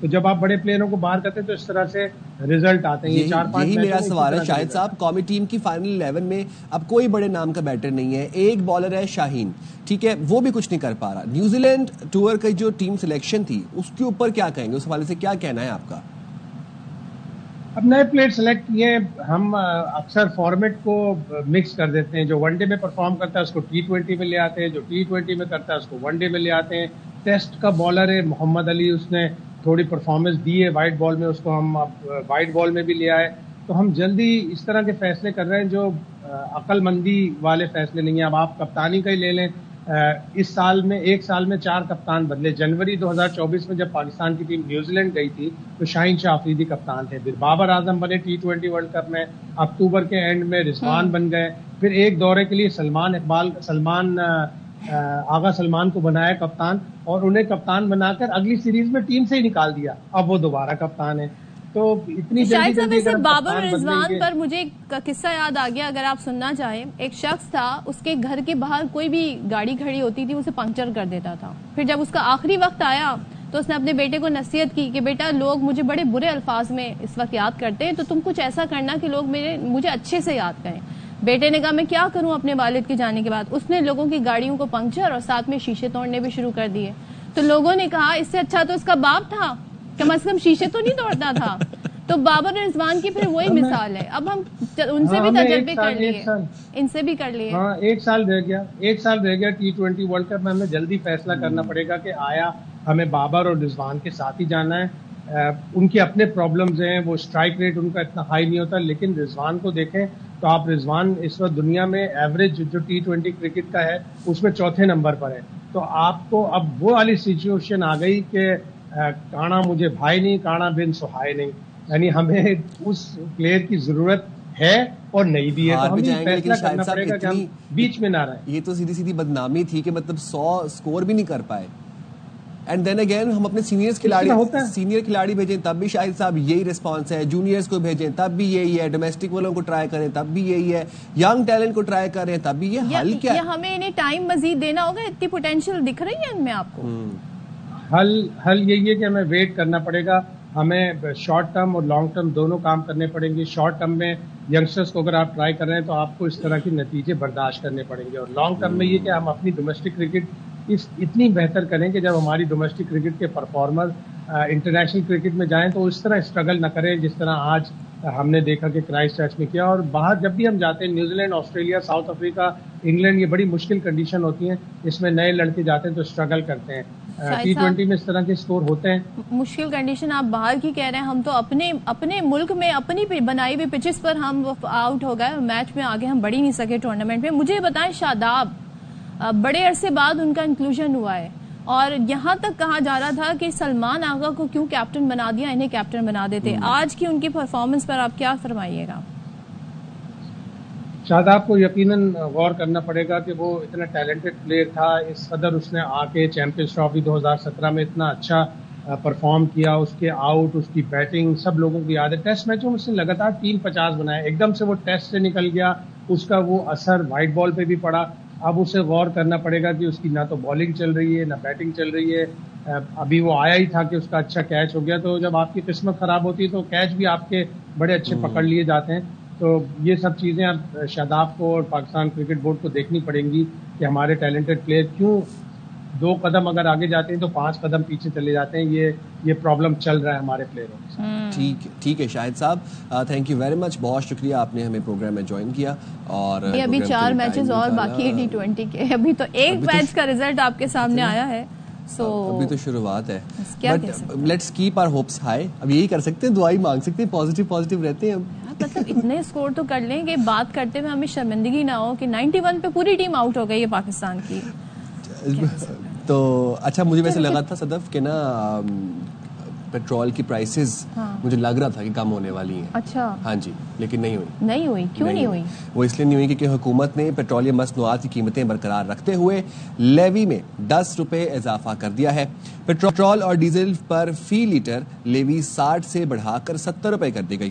تو جب آپ بڑے پلیئروں کو باہر کرتے ہیں تو اس طرح سے رزلٹ آتے ہیں. یہ 4-5 یہی میرا سوال ہے شاہد صاحب. قومی ٹیم کی فائنل 11 میں اب کوئی بڑے نام کا بیٹر نہیں ہے, ایک بالر ہے شاہین, ٹھیک ہے, وہ بھی کچھ نہیں کر پا رہا. نیوزی لینڈ ٹور کی جو ٹیم سلیکشن تھی اس کے اوپر کیا کہیں گے, اس حوالے سے کیا کہنا ہے آپ کا؟ اب نئے پلیئر سلیکٹ کیے, ہم اکثر فارمیٹ کو مکس کر دیتے ہیں. جو ون ڈے میں پرفارم کرتا ہے اس کو T20 میں لے آتے ہیں, جو T20 میں کرتا ہے اس کو ون ڈے میں لے آتے ہیں. ٹیسٹ کا بالر ہے محمد علی, اس نے تھوڑی پرفارمنس دی ہے وائٹ بال میں, اس کو ہم وائٹ بال میں بھی لے آئے. تو ہم جلدی اس طرح کے فیصلے کر رہے ہیں جو عقل مندی والے فیصلے نہیں ہیں. اب آپ کپتانی کا ہی لے لیں, اس سال میں ایک سال میں 4 کپتان بدلے. جنوری 2024 میں جب پاکستان کی ٹیم نیوزی لینڈ گئی تھی تو شاہین شاہ آفریدی کپتان تھے, پھر بابر اعظم بنے T20 ورلڈ کپ میں, اکتوبر کے اینڈ میں رضوان بن گئے, پھر ایک دورے کے لیے آغا سلمان کو بنایا کپتان, اور انہیں کپتان بنا کر اگلی سیریز میں ٹیم سے ہی نکال دیا. اب وہ دوبارہ کپتان ہے. تو اتنی شاید صاحب ایسے بابر رضوان پر مجھے ایک قصہ یاد آ گیا, اگر آپ سننا چاہیں. ایک شخص تھا, اس کے گھر کے باہر کوئی بھی گاڑی کھڑی ہوتی تھی اسے پنکچر کر دیتا تھا. پھر جب اس کا آخری وقت آیا تو اس نے اپنے بیٹے کو نصیحت کی کہ بیٹا لوگ مجھے بڑے برے الفاظ میں اس وقت یاد کرتے ہیں, تو تم کچھ ایسا کرنا کہ لوگ مجھے اچھے سے یاد کریں. بیٹے نے کہا میں کیا کروں اپنے والد کے جانے کے بعد. اس نے لوگوں کی گاڑیوں کو پنکچر اور ساتھ میں شیشے توڑنے بھی شروع کر دیے. تو لوگوں نے کہا اس سے اچھا تو اس کا باپ تھا, کم از کم شیشے تو نہیں توڑتا تھا. تو بابر رضوان کی پھر وہی مثال ہے. اب ہم ان سے بھی تجربے کر لیے, ان سے بھی کر لیے. ہاں, ایک سال رہ گیا T20 ورلڈ کپ میں. ہمیں جلدی فیصلہ کرنا پڑے گا کہ آیا ہمیں بابر اور رضوان کے ساتھ ہی جانا ہے. ان کے اپنے پرابلمز ہیں, وہ اسٹرائک ریٹ ان کا اتنا ہائی نہیں ہوتا, لیکن رضوان کو دیکھیں تو آپ رضوان اس وقت دنیا میں ایوریج جو T20 کرکٹ کا ہے اس میں 4تھے نمبر پر ہے. تو آپ کو اب وہ والی سچویشن آ گئی کہ کانا مجھے بھائی نہیں, کانا بن سہائے نہیں. یعنی ہمیں اس پلیئر کی ضرورت ہے اور نہیں بھی ہے, تو ہمیں فیصلہ کرنا پڑے گا کہ ہم بیچ میں نہ رہیں. یہ تو سیدھی بدنامی تھی کہ مطلب 100 سکور بھی نہیں کر پائے. اینڈ دین اگین ہم اپنے سینئر کھلاڑی بھیجیں تب بھی شاہد صاحب یہی ریسپانس ہے, جونیئرز کو بھیجیں تب بھی یہی ہے, ڈومیسٹک والوں کو ٹرائی کریں تب بھی یہی ہے, ینگ ٹیلنٹ کو ٹرائی کریں تب بھی یہ. حل کیا ہے؟ ہمیں انہیں ٹائم مزید دینا ہوگا, اتنی پوٹینشیل دکھ رہی ہے ان میں آپ کو. حل یہی ہے کہ ہمیں ویٹ کرنا پڑے گا. ہمیں شارٹ ٹرم اور لانگ ٹرم دونوں کام کرنے پڑیں گے. شارٹ ٹرم میں ینگسٹرز کو اگر آپ ٹرائی کر رہے ہیں تو آپ کو اس طرح کے نتیجے برداشت کرنے پڑیں گے, اور لانگ ٹرم میں یہ کہ ہم اپنی ڈومیسٹک کرکٹ اتنی بہتر کریں کہ جب ہماری ڈومیسٹک کرکٹ کے پرفارمر انٹرنیشنل کرکٹ میں جائیں تو اس طرح اسٹرگل نہ کریں جس طرح آج ہم نے دیکھا کہ کرائسٹ چرچ میں کیا. اور باہر جب بھی ہم جاتے ہیں, New Zealand, Australia, South Africa, England, یہ بڑی مشکل کنڈیشن ہوتی ہیں, اس میں نئے لڑکے جاتے ہیں تو اسٹرگل کرتے ہیں. T20 میں اس طرح کے سکور ہوتے ہیں. مشکل کنڈیشن آپ باہر کی کہہ رہے ہیں, ہم تو اپنے ملک میں اپنی بنائی ہوئی پچز پر ہم آؤٹ ہو گئے, میچ میں آگے ہم بڑھ ہی نہیں سکے ٹورنامنٹ میں. مجھے بتائیں شاداب, بڑے عرصے بعد ان کا انکلوژن ہوا ہے, اور یہاں تک کہا جا رہا تھا کہ سلمان آغا کو کیوں کیپٹن بنا دیا, انہیں کیپٹن بنا دیتے. آج کی ان کی پرفارمنس پر آپ کیا فرمائیے گا؟ شاداب کو یقیناً غور کرنا پڑے گا کہ وہ اتنا ٹیلنٹڈ پلیئر تھا, اس قدر اس نے آ کے چیمپئنز ٹرافی 2017 میں اتنا اچھا پرفارم کیا, اس کے آؤٹ, اس کی بیٹنگ سب لوگوں کی یاد ہے. ٹیسٹ میچوں میں اس نے لگاتار 350 بنائے, ایک دم سے وہ ٹیسٹ سے نکل گیا, اس کا وہ اثر وائٹ بال پہ بھی پڑا. اب اسے غور کرنا پڑے گا کہ اس کی نہ تو بالنگ چل رہی ہے نہ بیٹنگ چل رہی ہے. ابھی وہ آیا ہی تھا کہ اس کا اچھا کیچ ہو گیا, تو جب آپ کی قسمت خراب ہوتی ہے تو کیچ بھی آپ کے بڑے اچھے پکڑ لیے جاتے ہیں. تو یہ سب چیزیں اب شاداب کو اور پاکستان کرکٹ بورڈ کو دیکھنی پڑیں گی کہ ہمارے ٹیلنٹڈ پلیئر کیوں 2 قدم اگر آگے جاتے ہیں تو 5 قدم پیچھے چلے جاتے ہیں. یہ پرابلم چل رہا ہے ہمارے پلیئروں کے ساتھ. ٹھیک ہے شاہد صاحب, تھینک یو ویری مچ, بہت شکریہ آپ نے ہمیں پروگرام میں جوائن کیا. اور ابھی 4 میچز اور باقی ہے T20 کے, ابھی تو ایک میچ کا رزلٹ آپ کے سامنے آیا ہے, ابھی تو شروعات ہے. But let's keep our hopes high. اب یہی کر سکتے ہیں, دعائی مانگ سکتے ہیں, پازیٹیو رہتے ہیں. مطلب اتنے اسکور تو کر لیں کہ بات کرتے ہوئے ہمیں شرمندگی نہ ہو کہ 91 پہ پوری ٹیم آؤٹ ہو گئی ہے پاکستان کی. تو اچھا, مجھے ویسے لگا تھا صدف کہ نا پیٹرول کی پرائسز مجھے لگ رہا تھا کہ کم ہونے والی ہیں. اچھا, ہاں جی, لیکن نہیں ہوئی. کیوں نہیں ہوئی؟ وہ اس لیے نہیں ہوئی کیونکہ حکومت نے پیٹرولیم مصنوعات کی قیمتیں برقرار رکھتے ہوئے لیوی میں 10 روپے اضافہ کر دیا ہے. پیٹرول اور ڈیزل پر فی لیٹر لیوی 60 سے بڑھا کر 70 روپے کر دی گئی.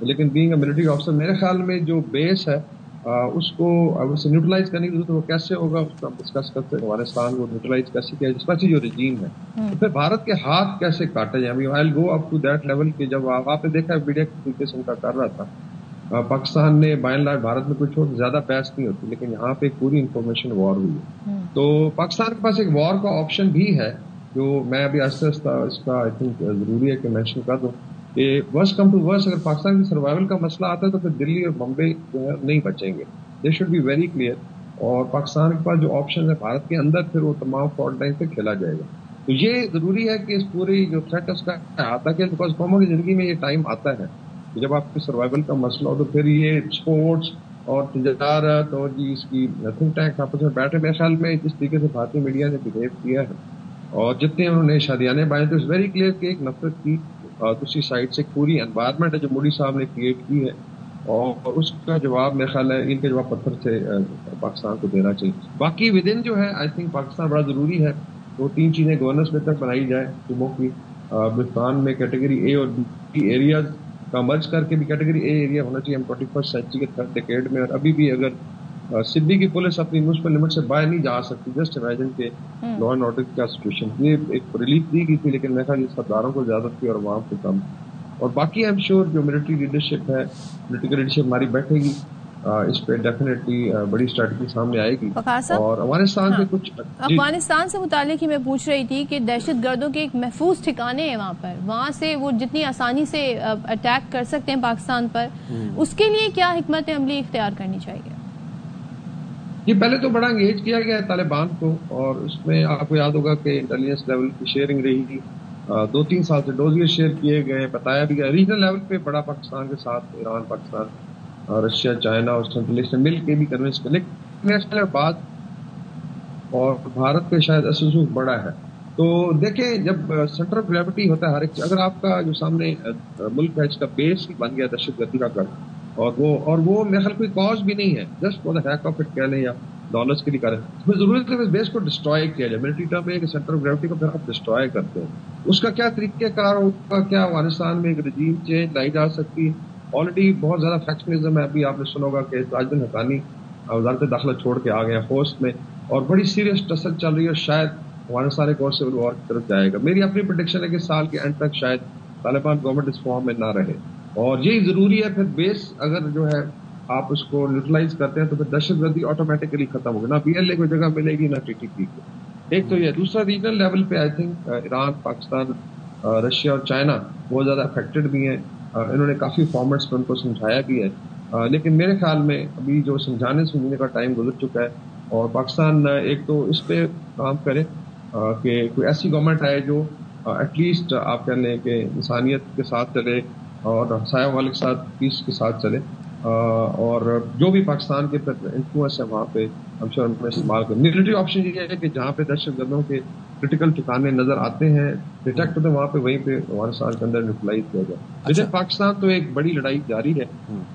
لیکن بینگ اے ملٹری آفیسر میرے خیال میں جو بیس ہے اس کو نیوٹرلائز کرنے کی ضرورت ہے. وہ کیسے ہوگا اس کا ڈسکس کرتے ہیں. افغانستان کو نیوٹرلائز کیسے کیا جائے, اسپیشلی جو رجیم ہے, تو پھر بھارت کے ہاتھ کیسے کاٹے جائیں. آئی گو اپ ٹو دیٹ لیول کہ جب آپ نے دیکھا میڈیا کی قسم کا کر رہا تھا, پاکستان نے بائی اینڈ لارج بھارت میں کچھ زیادہ بحث نہیں ہوتی, لیکن یہاں پہ پوری انفارمیشن وار ہوئی ہے. تو پاکستان کے پاس ایک وار کا آپشن بھی ہے جو میں ابھی آہستہ آہستہ اس کا آئی تھنک ضروری ہے کہ مینشن کر دوں کہ ورس کم ٹو ورس اگر پاکستان کی سروائیول کا مسئلہ آتا ہے تو پھر دلی اور بمبئی جو ہے نہیں بچیں گے. They should be very clear. اور پاکستان کے پاس جو آپشن ہے بھارت کے اندر پھر وہ تمام فالٹ لائن پہ کھیلا جائے گا. تو یہ ضروری ہے کہ اس پوری جو تھریٹ ہے اس کا آتا ہے, بیکاز قوموں کی زندگی میں یہ ٹائم آتا ہے کہ جب آپ کی سروائیول کا مسئلہ ہو تو پھر یہ اسپورٹس اور تجارت اور جی اس کی تھنک ٹینک آپس میں بیٹھے. میرے خیال میں جس طریقے سے بھارتی میڈیا نے بہیو کیا ہے اور جتنے انہوں نے شادیانے بائیں تو اٹس ویری کلیئر کہ ایک نفرت کی دوسری سائڈ سے پوری انوائرمنٹ ہے جو مودی صاحب نے کریٹ کی ہے, اور اس کا جواب میرے خیال ہے ان کے جواب پتھر سے پاکستان کو دینا چاہیے. باقی ود ان جو ہے آئی تھنک پاکستان بڑا ضروری ہے. وہ 3 چیزیں گورننس میں تک بنائی جائے صوبوں کی. بلوچستان میں کیٹیگری اے اور بی ایریاز کا مرج کر کے بھی کیٹیگری اے ایریا ہونا چاہیے. ہم 21 سینچری کے تھرڈ ڈیکیڈ میں, اور ابھی بھی اگر سدھی کی پولیس اپنی میونسپل لمٹ سے باہر نہیں جا سکتی, جسٹ امیجن کہ لا اینڈ آرڈر کا سچویشن. یہ ایک ریلیف دی گئی تھی لیکن میرے خیال یہ سرداروں کو زیادت کی اور عوام کو کم. اور باقی آئی ایم شیور جو ملٹری لیڈرشپ ہے, ملٹری لیڈرشپ ہماری بیٹھے گی, اس پہ ڈیفینیٹلی بڑی اسٹریٹجی سامنے آئے گی. اور افغانستان کے کچھ افغانستان سے متعلق ہی میں پوچھ رہی تھی کہ دہشت گردوں کے ایک محفوظ ٹھکانے ہیں وہاں پر, وہاں سے وہ جتنی آسانی سے اٹیک کر سکتے ہیں پاکستان پر, اس کے لیے کیا حکمت عملی اختیار کرنی چاہیے؟ یہ پہلے تو بڑا انگیج کیا گیا ہے طالبان کو, اور اس میں آپ کو یاد ہوگا کہ انٹیلیجنس لیول کی شیئرنگ رہی تھی. 2-3 سال سے ڈوزیئر شیئر کیے گئے, بتایا بھی گیا. ریجنل لیول پہ بڑا پاکستان کے ساتھ ایران, پاکستان, رشیا, چائنا اور سینٹرل ایشیا مل کے بھی کنوینس کر, لیکن نیشنل بات اور بھارت پہ شاید اسوس بڑا ہے. تو دیکھیں جب سینٹر آف گریوٹی ہوتا ہے ہر ایک, اگر آپ کا جو سامنے ملک ہے اس کا بیس بن گیا دہشت گردی کا گڑھ, اور وہ میرے خیال کوئی کاز بھی نہیں ہے, just for the heck of it کہہ لیں یا ڈالرس کے لیے کریں. اس میں ضرورت ہے اس بیس کو ڈسٹروائے کیا جائے. ملٹری ٹرم میں سینٹر آف گریوٹی کو پھر آپ ڈسٹروائے کرتے ہیں. اس کا کیا طریقہ کار ہوگا, کیا افغانستان میں ایک رجیم چینج لائی جا سکتی ہے. آلریڈی بہت زیادہ فیکشنزم ہے. ابھی آپ نے سنا ہوگا کہ تاج حقانی وزارت داخلہ چھوڑ کے آ گئے ہیں ہوسٹ میں, اور بڑی سیریس ٹسل چل رہی ہے, اور شاید افغانستان ایک اور سول وار کی طرف جائے گا. میری اپنی پریڈکشن ہے کہ سال کے اینڈ تک شاید طالبان گورنمنٹ اس فارم میں نہ رہے, اور یہی ضروری ہے. پھر بیس اگر جو ہے آپ اس کو نیوٹرلائز کرتے ہیں تو پھر دہشت گردی آٹومیٹکلی ختم ہوگی. نہ BLA کو جگہ ملے گی نہ TTP کو. ایک تو یہ. دوسرا ریجنل لیول پہ I think Iran, Pakistan, Russia اور چائنا بہت زیادہ افیکٹڈ بھی ہیں. انہوں نے کافی فارمیٹس میں ان کو سمجھایا بھی ہے, لیکن میرے خیال میں ابھی جو سمجھانے کا ٹائم گزر چکا ہے, اور پاکستان ایک تو اس پہ کام کرے کہ کوئی ایسی گورنمنٹ آئے جو ایٹ لیسٹ آپ کہہ لیں کہ انسانیت کے ساتھ چلے اور ہمسایہ والے کے ساتھ پیس کے ساتھ چلے, اور جو بھی پاکستان کے انفلوئنس ہے وہاں پہ ہم شور میں استعمال کریں. ملٹری آپشن یہ ہے کہ جہاں پہ دہشت گردوں کے کرٹیکل ٹھکانے نظر آتے ہیں, ڈیٹیکٹ ہوتے ہیں, وہاں پہ وہیں پہ افغانستان کے اندر نیوٹرلائز کیا جائے. لیکن پاکستان تو ایک بڑی لڑائی جاری ہے,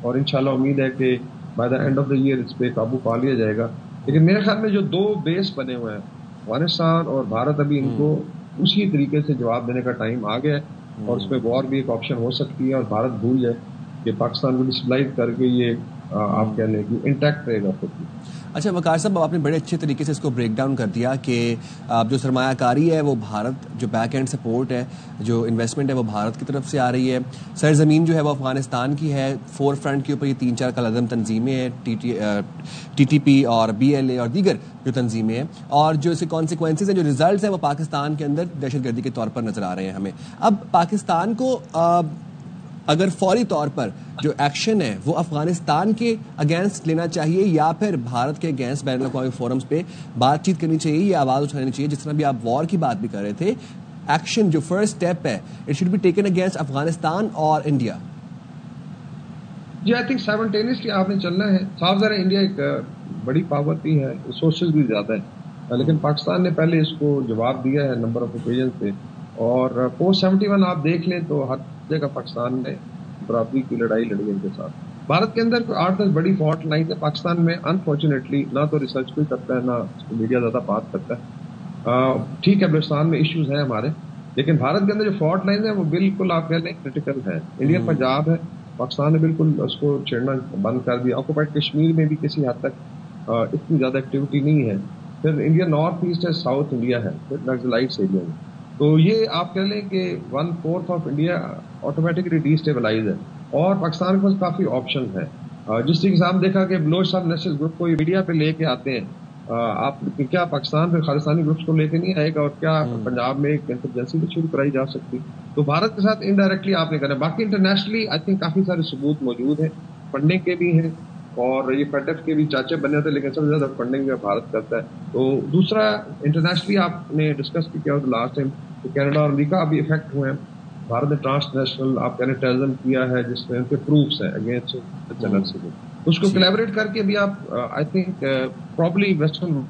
اور انشاءاللہ امید ہے کہ by the end of the year اس پہ قابو پا لیا جائے گا. لیکن میرے خیال میں جو 2 بیس بنے ہوئے ہیں افغانستان اور بھارت, ابھی ان کو اسی طریقے سے جواب دینے کا ٹائم آ گیا ہے, اور اس پہ وار بھی ایک آپشن ہو سکتی ہے, اور بھارت بھول جائے کہ پاکستان کو ڈسپلائز کر کے یہ آپ کہہ لیں کہ انٹیکٹ رہے گا خود. اچھا وقار صاحب, آپ نے بڑے اچھے طریقے سے اس کو بریک ڈاؤن کر دیا کہ جو سرمایہ کاری ہے وہ بھارت, جو بیک اینڈ سپورٹ ہے, جو انویسٹمنٹ ہے وہ بھارت کی طرف سے آ رہی ہے, سرزمین جو ہے وہ افغانستان کی ہے, فور فرنٹ کے اوپر یہ 3-4 کالعدم تنظیمیں ہیں, TTP اور BLA اور دیگر جو تنظیمیں ہیں, اور جو اس کے کانسیکوینسز ہیں, جو ریزلٹس ہیں وہ پاکستان کے اندر دہشت گردی کے طور پر نظر آ رہے ہیں ہمیں. اب پاکستان کو اگر فوری طور پر جو ایکشن ہے وہ افغانستان کے اگینسٹ لینا چاہیے, یا پھر بھارت کے اگینسٹ بین الاقوامی فورمز پہ بات چیت کرنی چاہیے یا آواز اٹھانی چاہیے, جس طرح بھی آپ وار کی بات بھی کر رہے تھے, ایکشن جو فرسٹ اسٹیپ ہے it should be taken against Afghanistan اور انڈیا؟ جی آئی تھنک سائملٹینیسلی آپ نے چلنا ہے. صاف ظاہر انڈیا ایک بڑی پاور بھی ہے, ریسورسز بھی زیادہ ہیں, لیکن پاکستان نے پہلے اس کو جواب دیا ہے نمبر آف اوکیزن پہ, اور پوسٹ 71 آپ دیکھ لیں تو ہر جگہ پاکستان نے برابری کی لڑائی لڑی ان کے ساتھ. بھارت کے اندر 8-10 بڑی فالٹ لائن ہے. پاکستان میں انفارچونیٹلی نہ تو ریسرچ کوئی کرتا ہے, نہ میڈیا زیادہ بات کرتا ہے. ٹھیک ہے بلوچستان میں ایشوز ہیں ہمارے, لیکن بھارت کے اندر جو فالٹ لائن ہے وہ بالکل آپ کہہ لیں کریٹیکل ہے. انڈین پنجاب ہے, پاکستان نے بالکل اس کو چھیڑنا بند کر دیا. آکوپائڈ کشمیر میں بھی کسی حد تک اتنی زیادہ ایکٹیویٹی نہیں ہے. پھر انڈیا نارتھ ایسٹ ہے, ساؤتھ انڈیا ہے, پھر نکسلائٹس ایریا میں. تو یہ آپ کہہ لیں کہ 1/4 of India automatically D stabilise ہے, اور پاکستان کے پاس کافی آپشن ہے. جس طریقے سے ہم دیکھا کہ بلوچستان نیشنل گروپ کو میڈیا پہ لے کے آتے ہیں, آپ کیا پاکستان پہ خالصانی گروپس کو لے کے نہیں آئے گا, اور کیا پنجاب میں ایک انسرجنسی بھی شروع کرائی جا سکتی. تو بھارت کے ساتھ انڈائریکٹلی آپ نے کرنا. باقی انٹرنیشنلی آئی تھنک کافی سارے ثبوت موجود ہیں, فنڈنگ کے بھی ہیں, اور یہ FATF کے بھی چاچے بنے ہوتے ہیں, لیکن سب سے زیادہ فنڈنگ بھارت کرتا ہے. تو دوسرا انٹرنیشنلی آپ نے ڈسکس بھی کیا لاسٹ ٹائم کہ کینیڈا اور امریکہ بھی افیکٹ ہوئے ہیں. بھارت نے ٹرانس نیشنل آپ کہنے ٹیررزم کیا ہے, جس میں ان کے پروفس ہیں اگینسٹ اس کو کولیبریٹ کر کے بھی آپ آئی تھنک پراپرلی ویسٹرن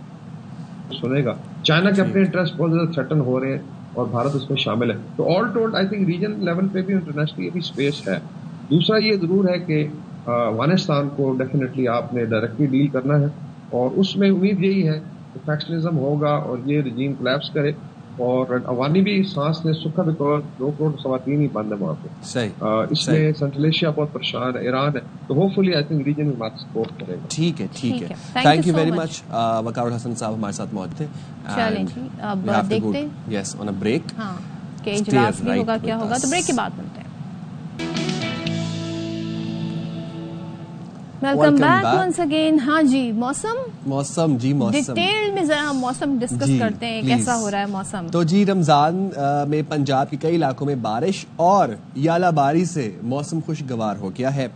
سنے گا. چائنا کے اپنے انٹرسٹ بہت زیادہ تھریٹن ہو رہے ہیں, اور بھارت اس میں شامل ہے. تو all told I think region level پہ بھی انٹرنیشنلی ابھی اسپیس ہے. دوسرا یہ ضرور ہے کہ افغانستان کو ڈیفینیٹلی آپ نے ڈائریکٹلی ڈیل کرنا ہے, اور اس میں امید یہی ہے کہ فیکشنزم ہوگا اور یہ رجیم کولیپس کرے, اور افغانی بھی سانس نے سکھا, بیکاز 2 کروڑ خواتین ہی بند ہے وہاں پہ. اس میں سینٹرل ایشیا بہت پریشان ہے, ایران ہے. تو hopefully I think region میں بات سپورٹ کرے گا. ٹھیک ہے. Thank you very much. Waqar ul Hassan sahab ہمارے ساتھ موجود تھے. چلیں جی اب دیکھتے ہیں یس آن اے بریک کہ اجلاس بھی ہوگا کیا ہوگا, تو بریک کے بعد ملتے ہیں. Welcome back once again. ہاں جی, موسم ڈیٹیل میں ذرا ہم موسم ڈسکس کرتے ہیں, کیسا ہو رہا ہے موسم. تو جی رمضان میں پنجاب کے کئی علاقوں میں بارش اور یالہ باری سے موسم خوشگوار ہو گیا ہے.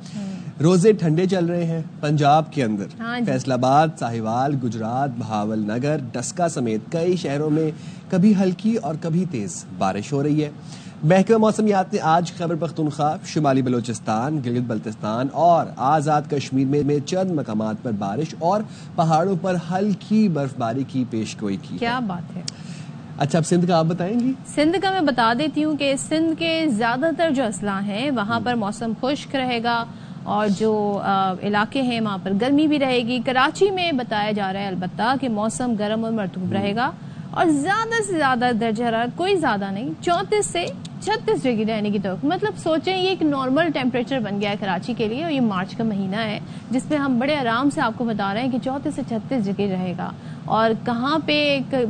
روزے ٹھنڈے چل رہے ہیں پنجاب کے اندر. فیصل آباد, ساہیوال, گجرات, بہاول نگر, ڈسکا سمیت کئی شہروں میں کبھی ہلکی اور کبھی تیز بارش ہو رہی ہے. محکمہ موسمیات نے آج خیبر پختونخوا, شمالی بلوچستان, گلگت بلتستان اور آزاد کشمیر میں چند مقامات پر بارش اور پہاڑوں پر ہلکی برفباری کی پیشگوئی کی. کیا بات ہے. اچھا, اب سندھ کا آپ بتائیں گی. سندھ کا میں بتا دیتی ہوں کہ سندھ کے زیادہ تر جو اضلاع ہیں وہاں پر موسم خشک رہے گا, اور جو علاقے ہیں وہاں پر گرمی بھی رہے گی. کراچی میں بتایا جا رہا ہے البتہ کہ موسم گرم اور مرطوب رہے گا, اور زیادہ سے زیادہ درجہ حرارت کوئی زیادہ نہیں, 34 سے 36 ڈگری رہنے کی توقع. مطلب سوچیں یہ ایک نارمل ٹیمپریچر بن گیا ہے کراچی کے لیے, اور یہ مارچ کا مہینہ ہے جس میں ہم بڑے آرام سے آپ کو بتا رہے ہیں کہ 34 سے 36 ڈگری رہے گا. اور کہاں پہ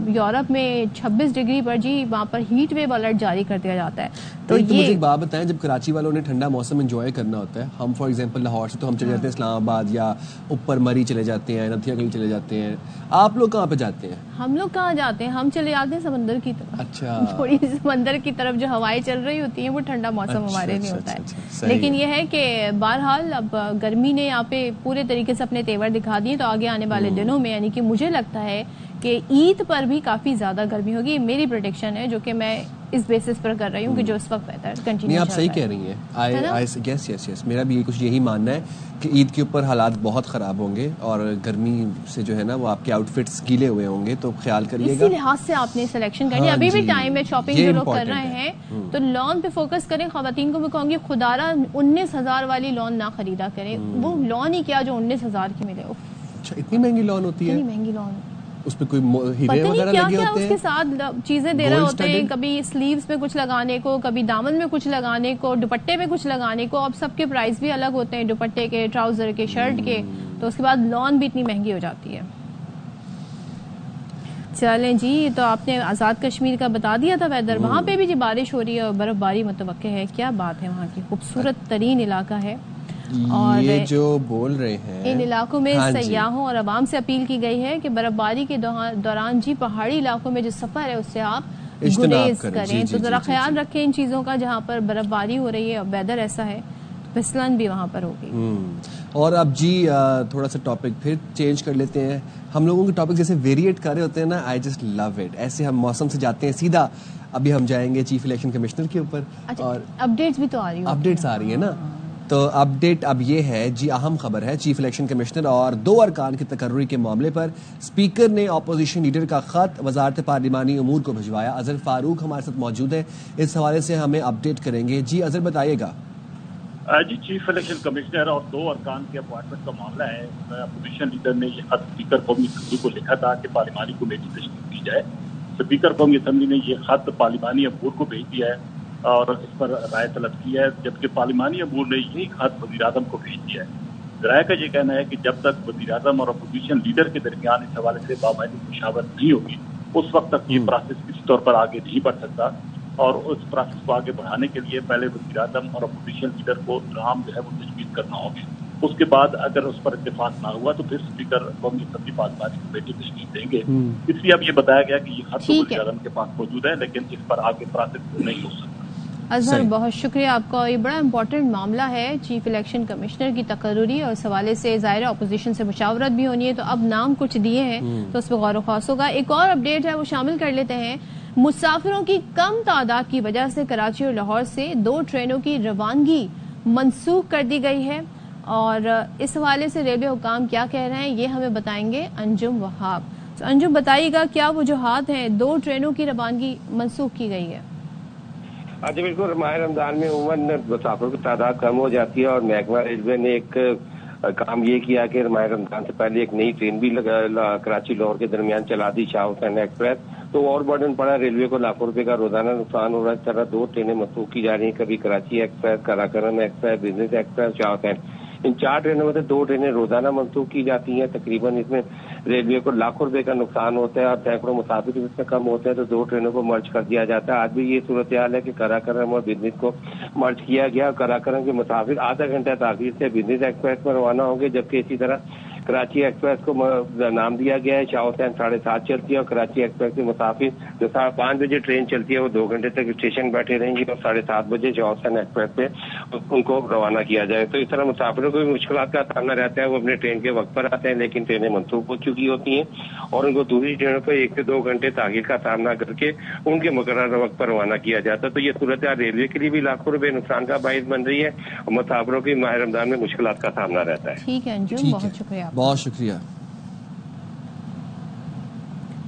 یورپ میں 26 ڈگری پر جی وہاں پر ہیٹ ویو الرٹ جاری کر دیا جاتا ہے. تو مجھے ایک بات بتائیں, جب کراچی والوں نے ٹھنڈا موسم انجوائے کرنا ہوتا ہے, ہم فار ایگزامپل لاہور سے تو ہم چلے جاتے ہیں اسلام آباد یا اوپر مری چلے جاتے ہیں, نتھیا گلی چلے جاتے ہیں, آپ لوگ کہاں پہ جاتے ہیں؟ ہم لوگ کہاں جاتے ہیں, ہم چلے جاتے ہیں سمندر کی طرف. اچھا, تھوڑی سمندر کی طرف جو ہوائیں چل رہی ہوتی ہیں وہ ٹھنڈا موسم ہمارے لیے ہوتا ہے. لیکن یہ ہے کہ بہرحال اب گرمی نے یہاں پہ پورے طریقے سے اپنے تیور دکھا دیے, تو آگے آنے والے دنوں میں یعنی کہ مجھے لگتا ہے کہ عید پر بھی کافی زیادہ گرمی ہوگی. میری پریڈکشن ہے جو کہ میں اس بیسس پر کر رہی ہوں کہ جو اس وقت ویدر کنٹینیو. نہیں, آپ صحیح کہہ رہی ہیں. یس میرا بھی کچھ یہی ماننا ہے کہ عید کے اوپر حالات بہت خراب ہوں گے, اور گرمی سے جو ہے نا وہ آپ کے آؤٹ فٹس گیلے ہوئے ہوں گے, تو خیال کریے گا. اسی لحاظ سے آپ نے سلیکشن کرنی. ابھی بھی ٹائم ہے, شاپنگ جو لوگ کر رہے ہیں تو لون پہ فوکس کریں. خواتین کو میں کہوں گی خدارا 19,000 والی لون نہ خریدا کریں. وہ لون ہی کیا جو 19,000 کی ملے. اچھا, اتنی مہنگی لون ہوتی ہے؟ اتنی مہنگی لون, اس پہ کوئی ہیرے وغیرہ لگے ہوتے ہیں, اس کے ساتھ چیزیں دے رہے ہوتے ہیں, کبھی سلیوز میں کچھ لگانے کو, کبھی دامن میں کچھ لگانے کو, دوپٹے میں کچھ لگانے کو. اب سب کے پرائز بھی الگ ہوتے ہیں, دوپٹے کے, ٹراؤزر کے, شرٹ کے, تو اس کے بعد لون بھی اتنی مہنگی ہو جاتی ہے. چلیں جی, تو آپ نے آزاد کشمیر کا بتا دیا تھا ویدر. وہاں پہ بھی جی بارش ہو رہی ہے اور برف باری متوقع ہے. کیا بات ہے, وہاں کی خوبصورت ترین علاقہ ہے. اور یہ جو بول رہے ہیں ان علاقوں میں سیاحوں اور عوام سے اپیل کی گئی ہے کہ برف باری کے دوران جی پہاڑی علاقوں میں جو سفر ہے اس سے آپ گریز کریں. تو ذرا خیال رکھیں ان چیزوں کا. جہاں پر برف باری ہو رہی ہے اور ویدر ایسا ہے, پھسلن بھی وہاں پر ہوگی. اور اب جی تھوڑا سا ٹاپک پھر چینج کر لیتے ہیں. ہم لوگوں کے ٹاپک جیسے ویریٹ کر رہے ہوتے ہیں نا, آئی جسٹ لو اٹ. ایسے ہم موسم سے جاتے ہیں سیدھا, ابھی ہم جائیں گے چیف الیکشن کمشنر کے اوپر. اور اپڈیٹس بھی تو آ رہی ہیں, اپڈیٹس آ رہی ہیں نا. تو اپڈیٹ اب یہ ہے جی, اہم خبر ہے. چیف الیکشن کمشنر اور 2 ارکان کی تقرری کے معاملے پر اسپیکر نے اپوزیشن لیڈر کا خط وزارت پارلیمانی امور کو بھجوایا. اظہر فاروق ہمارے ساتھ موجود ہیں, اس حوالے سے ہمیں اپڈیٹ کریں گے. جی اظہر بتائیے گا. جی, چیف الیکشن کمشنر اور 2 ارکان کے اپوائنٹمنٹ کا معاملہ ہے. اپوزیشن لیڈر نے یہ خط اسپیکر قومی اسمبلی کو لکھا تھا کہ پارلیمانی کمیٹی تشکیل کی جائے. اسپیکر قومی اسمبلی نے یہ خط پارلیمانی امور کو بھیج دیا ہے. اور اس پر رائے طلب کی ہے، جبکہ پارلیمانی امور نے یہی خط وزیر اعظم کو بھیج دیا ہے۔ ذرائع کا یہ کہنا ہے کہ جب تک وزیر اعظم اور اپوزیشن لیڈر کے درمیان اس حوالے سے باقاعدہ مشاورت نہیں ہوگی اس وقت تک یہ پروسیس کسی طور پر آگے نہیں بڑھ سکتا، اور اس پروسیس کو آگے بڑھانے کے لیے پہلے وزیر اعظم اور اپوزیشن لیڈر کو نام جو ہے وہ تجویز کرنا ہوگی۔ اس کے بعد اگر اس پر اتفاق نہ ہوا تو پھر اسپیکر قومی اسمبلی پارلیمانی کمیٹی تشکیل دیں گے۔ اس لیے اب یہ بتایا گیا کہ یہ خط وزیر اعظم کے پاس موجود ہے، لیکن اس پر آگے پروسیس نہیں ہو سکتا۔ اظہر بہت شکریہ آپ کا، یہ بڑا امپورٹنٹ معاملہ ہے، چیف الیکشن کمشنر کی تقرری اور اس حوالے سے ظاہر اپوزیشن سے مشاورت بھی ہونی ہے، تو اب نام کچھ دیے ہیں تو اس پہ غور و خوض ہوگا۔ ایک اور اپڈیٹ ہے وہ شامل کر لیتے ہیں۔ مسافروں کی کم تعداد کی وجہ سے کراچی اور لاہور سے 2 ٹرینوں کی روانگی منسوخ کر دی گئی ہے، اور اس حوالے سے ریلوے حکام کیا کہہ رہے ہیں یہ ہمیں بتائیں گے انجم وہاب۔ تو انجم بتائیے گا کیا وجوہات ہیں 2 ٹرینوں کی روانگی منسوخ کی گئی ہے؟ جی بالکل، ماہ رمضان میں عموماً مسافروں کی تعداد کم ہو جاتی ہے، اور محکمہ ریلوے نے ایک کام یہ کیا کہ ماہ رمضان سے پہلے ایک نئی ٹرین بھی کراچی لاہور کے درمیان چلا دی، شاہ حسین ایکسپریس۔ تو اور برڈن پڑا ریلوے کو، لاکھوں روپے کا روزانہ نقصان ہو رہا ہے۔ اس طرح 2 ٹرینیں منسوخ کی جا رہی ہیں، کبھی Karachi express, Karakoram express, business express, Shah Hussain. ان 4 ٹرینوں میں سے 2 ٹرینیں روزانہ منسوخ کی جاتی ہیں۔ تقریباً اس میں ریلوے کو لاکھوں روپے کا نقصان ہوتا ہے، اور سینکڑوں مسافر اس میں کم ہوتے ہیں، تو 2 ٹرینوں کو مرج کر دیا جاتا ہے۔ آج بھی یہ صورتحال ہے کہ کراکرم اور بزنس کو مرج کیا گیا، اور کراکرم کے مسافر آدھا گھنٹہ تاخیر سے بزنس ایکسپریس میں روانہ ہوں گے، جبکہ اسی طرح کراچی ایکسپریس کو نام دیا گیا ہے، شاہ حسین 7:30 چلتی ہے، اور کراچی ایکسپریس کے مسافر جو 5:30 بجے ٹرین چلتی ہے وہ 2 گھنٹے تک اسٹیشن بیٹھے رہیں گے، اور 7:30 بجے شاہ حسین ایکسپریس پہ ان کو روانہ کیا جائے۔ تو اس طرح مسافروں کو بھی مشکلات کا سامنا رہتا ہے، وہ اپنے ٹرین کے وقت پر آتے ہیں لیکن ٹرینیں منسوخ ہو چکی ہوتی ہیں، اور ان کو دوسری ٹرینوں پہ 1 سے 2 گھنٹے تاخیر کا سامنا کر کے ان کے مقررہ وقت پر روانہ کیا جاتا ہے۔ تو یہ صورتحال ریلوے کے لیے بھی لاکھوں روپے نقصان کا باعث بن رہی ہے، اور مسافروں کی ماہ رمضان میں مشکلات کا سامنا رہتا ہے۔ ٹھیک ہے انجم، بہت شکریہ، بہت شکریہ۔